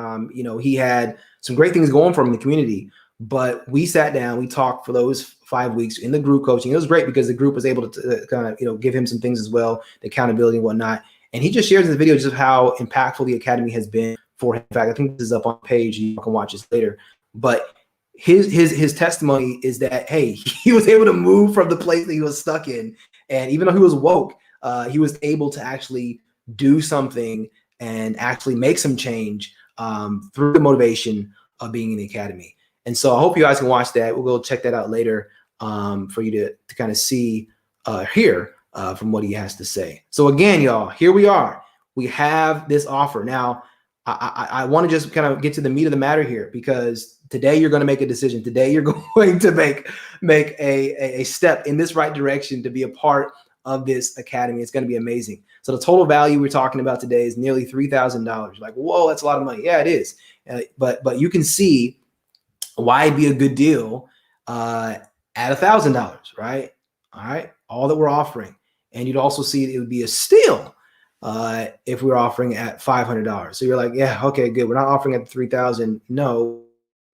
[SPEAKER 1] He had some great things going for him in the community, but we sat down, we talked for those 5 weeks in the group coaching. It was great because the group was able to kind of, give him some things as well, the accountability and whatnot. And he just shares in the video just how impactful the academy has been for him. In fact, I think this is up on page. You can watch this later. But his testimony is that, hey, he was able to move from the place that he was stuck in. And even though he was woke, he was able to actually do something and actually make some change through the motivation of being in the academy. And so I hope you guys can watch that. We'll go check that out later for you to kind of see, hear from what he has to say. So again, y'all, here we are. We have this offer. Now, I want to just kind of get to the meat of the matter here, because today you're going to make a decision. Today you're going to make a step in this right direction to be a part of this academy. It's going to be amazing. So the total value we're talking about today is nearly $3,000. Like, whoa, that's a lot of money. Yeah, it is. But you can see why it'd be a good deal at $1,000, right? All right, all that we're offering. And you'd also see it would be a steal if we were offering at $500. So you're like, yeah, okay, good. We're not offering at $3,000. No,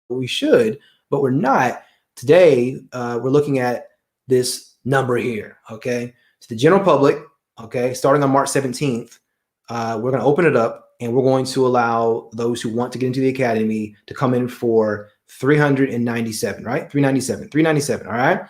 [SPEAKER 1] we should, but we're not. Today, we're looking at this number here, okay? To the general public, okay, starting on March 17th, we're going to open it up, and we're going to allow those who want to get into the academy to come in for $397, right? $397, all right?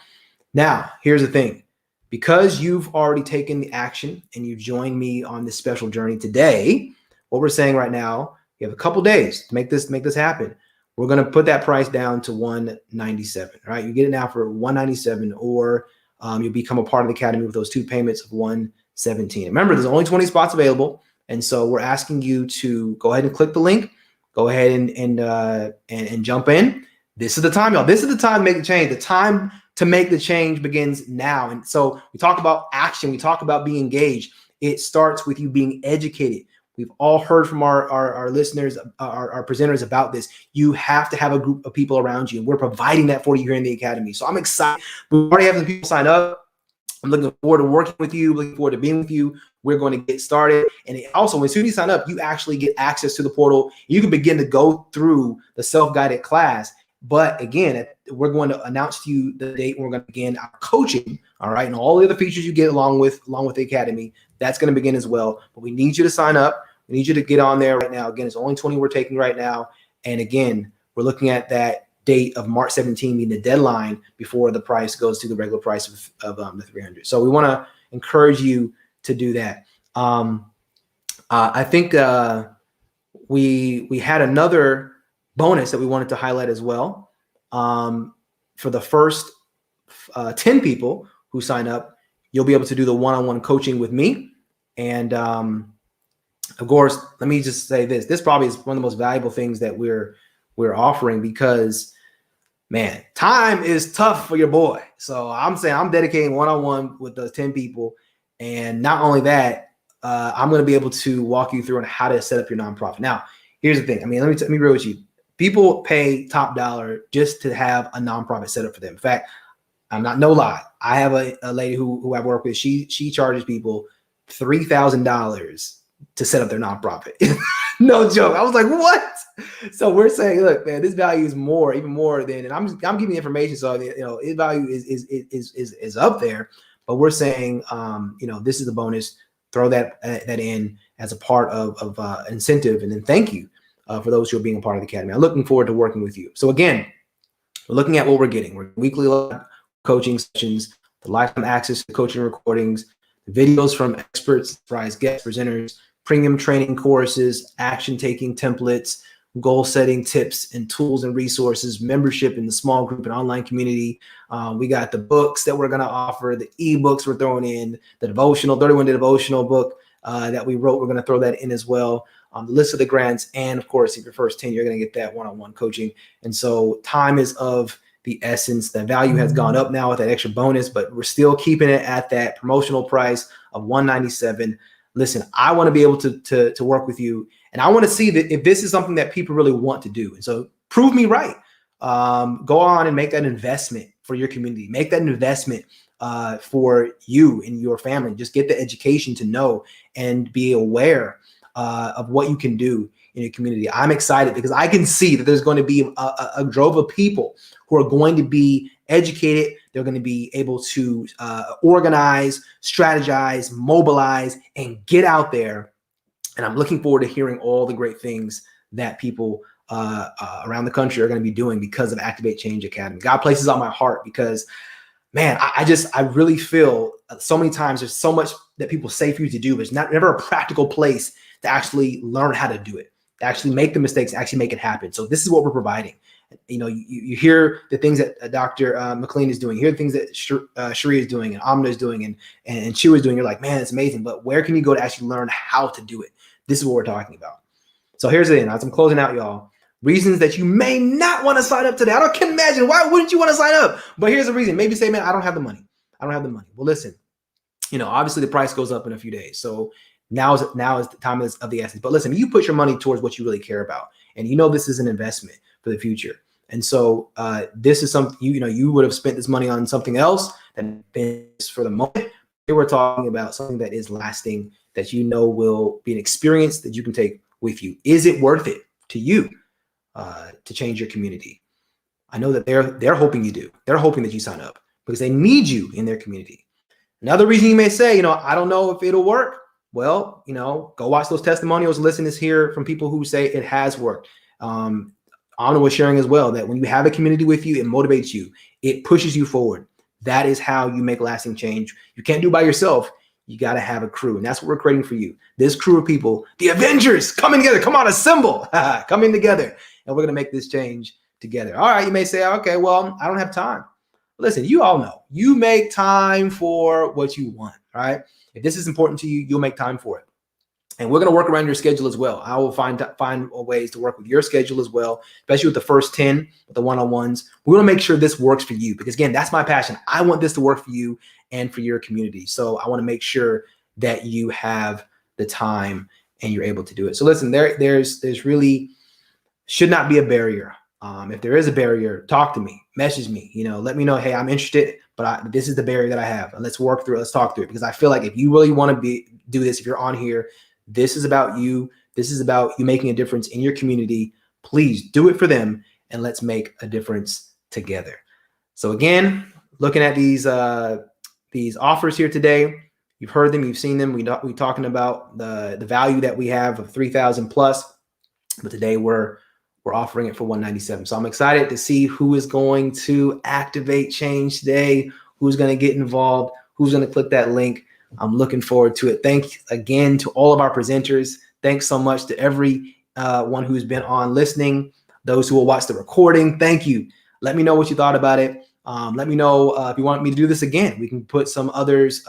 [SPEAKER 1] Now, here's the thing. Because you've already taken the action and you joined me on this special journey today, what we're saying right now, you have a couple days to make this happen. We're going to put that price down to $197, right? You get it now for $197, or you'll become a part of the academy with those two payments of $117. Remember, there's only 20 spots available, and so we're asking you to go ahead and click the link. Go ahead and jump in. This is the time, y'all. This is the time to make the change. The time to make the change begins now. And so we talk about action. We talk about being engaged. It starts with you being educated. We've all heard from our listeners, our presenters about this. You have to have a group of people around you, and we're providing that for you here in the academy. So I'm excited. We already have some people sign up. I'm looking forward to working with you, looking forward to being with you. We're going to get started. And also, as soon as you sign up, you actually get access to the portal. You can begin to go through the self-guided class. But again, we're going to announce to you the date when we're going to begin our coaching, all right? And all the other features you get along with the academy, that's going to begin as well. But we need you to sign up. We need you to get on there right now. Again, it's only 20 we're taking right now. And again, we're looking at that date of March 17 being the deadline before the price goes to the regular price of the 300. So we want to encourage you to do that. I think we had another bonus that we wanted to highlight as well. For the first 10 people who sign up, you'll be able to do the one-on-one coaching with me. And of course, let me just say this. This probably is one of the most valuable things that we're offering, because, man, time is tough for your boy. So I'm saying I'm dedicating one-on-one with those 10 people. And not only that, I'm going to be able to walk you through on how to set up your nonprofit. Now, here's the thing. I mean, let me be real with you. People pay top dollar just to have a nonprofit set up for them. In fact, I'm not, no lie. I have a lady who I work with. She charges people $3,000 to set up their nonprofit. No joke. I was like, what? So we're saying, look, man, this value is more, even more than, and I'm giving you information. So, its value is up there, but we're saying, this is a bonus. Throw that in as a part of incentive, and then thank you for those who are being a part of the academy. I'm looking forward to working with you. So again, we're looking at what we're getting. We're weekly coaching sessions, the lifetime access to coaching recordings, the videos from experts, surprise guest presenters, premium training courses, action-taking templates, goal-setting tips and tools and resources, membership in the small group and online community. We got the books that we're going to offer, the ebooks we're throwing in, the devotional, 31-day devotional book that we wrote. We're going to throw that in as well. The list of the grants, and of course, if you're first 10, you're going to get that one-on-one coaching. And so time is of the essence. The value has gone up now with that extra bonus, but we're still keeping it at that promotional price of $197. Listen, I want to be able to work with you, and I want to see that if this is something that people really want to do. And so prove me right. Go on and make that investment for your community. Make that investment for you and your family. Just get the education to know and be aware of what you can do in your community. I'm excited because I can see that there's going to be a drove of people who are going to be educated. They're going to be able to organize, strategize, mobilize, and get out there. And I'm looking forward to hearing all the great things that people around the country are going to be doing because of Activate Change Academy. God places on my heart because, man, I really feel so many times there's so much that people say for you to do, but it's never a practical place to actually learn how to do it, to actually make the mistakes, actually make it happen. So this is what we're providing. You know, you hear the things that Dr. McLean is doing, you hear the things that Sheree is doing and Amna is doing and Chu is doing. You're like, man, it's amazing. But where can you go to actually learn how to do it? This is what we're talking about. So here's the end. As I'm closing out, y'all. Reasons that you may not want to sign up today. I can't imagine. Why wouldn't you want to sign up? But here's the reason. Maybe say, man, I don't have the money. I don't have the money. Well, listen, you know, obviously the price goes up in a few days. So now is the time of the essence. But listen, you put your money towards what you really care about. And you know this is an investment for the future. And so this is something, you know, you would have spent this money on something else than for the moment. Here we're talking about something that is lasting, that you know will be an experience that you can take with you. Is it worth it to you? To change your community? I know that they're hoping you do. They're hoping that you sign up because they need you in their community. Another reason you may say, you know, I don't know if it'll work. Well, you know, go watch those testimonials. Listen to hear from people who say it has worked. Anna was sharing as well that when you have a community with you, it motivates you. It pushes you forward. That is how you make lasting change. You can't do it by yourself. You got to have a crew. And that's what we're creating for you. This crew of people, the Avengers coming together. Come on, assemble, coming together. And we're going to make this change together. All right. You may say, okay, well, I don't have time. Listen, you all know you make time for what you want. Right. If this is important to you, you'll make time for it. And we're going to work around your schedule as well. I will find ways to work with your schedule as well, especially with the first 10, with the one-on-ones. We're going to make sure this works for you because, again, that's my passion. I want this to work for you and for your community. So I want to make sure that you have the time and you're able to do it. So listen, there's really should not be a barrier. If there is a barrier, talk to me, message me, you know, let me know, hey, I'm interested, but this is the barrier that I have. And let's work through it. Let's talk through it because I feel like if you really want to do this, if you're on here, this is about you. This is about you making a difference in your community. Please do it for them and let's make a difference together. So again, looking at these offers here today, you've heard them, you've seen them. We talking about the value that we have of 3,000 plus, but today we're offering it for 197. So I'm excited to see who is going to activate change today, who's going to get involved, who's going to click that link. I'm looking forward to it. Thanks again to all of our presenters. Thanks so much to every one who's been on listening, those who will watch the recording. Thank you. Let me know what you thought about it. Let me know if you want me to do this again. We can put some others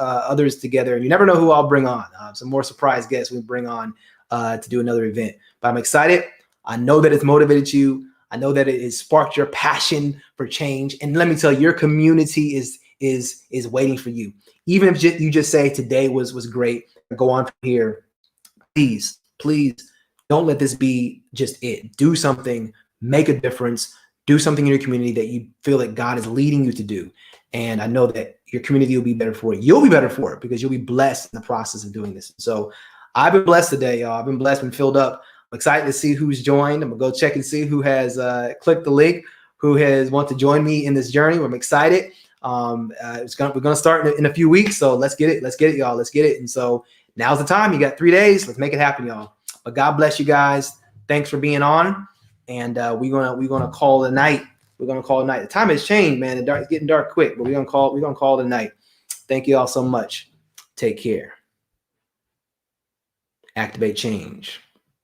[SPEAKER 1] together. And you never know who I'll bring on. Some more surprise guests we bring on to do another event. But I'm excited. I know that it's motivated you. I know that it has sparked your passion for change. And let me tell you, your community is waiting for you. Even if you just say today was great, go on from here. Please don't let this be just it. Do something, make a difference, do something in your community that you feel that God is leading you to do. And I know that your community will be better for it. You'll be better for it because you'll be blessed in the process of doing this. So I've been blessed today, y'all. I've been blessed, been filled up. I'm excited to see who's joined. I'm gonna go check and see who has clicked the link, who has want to join me in this journey. I'm excited. We're gonna start in a few weeks, so let's get it, y'all. Let's get it. And so now's the time. You got 3 days. Let's make it happen, y'all. But God bless you guys. Thanks for being on. And we're gonna call it a night. We're gonna call it a night. The time has changed, man. It's getting dark quick, but we're gonna call it a night. Thank you all so much. Take care. Activate change.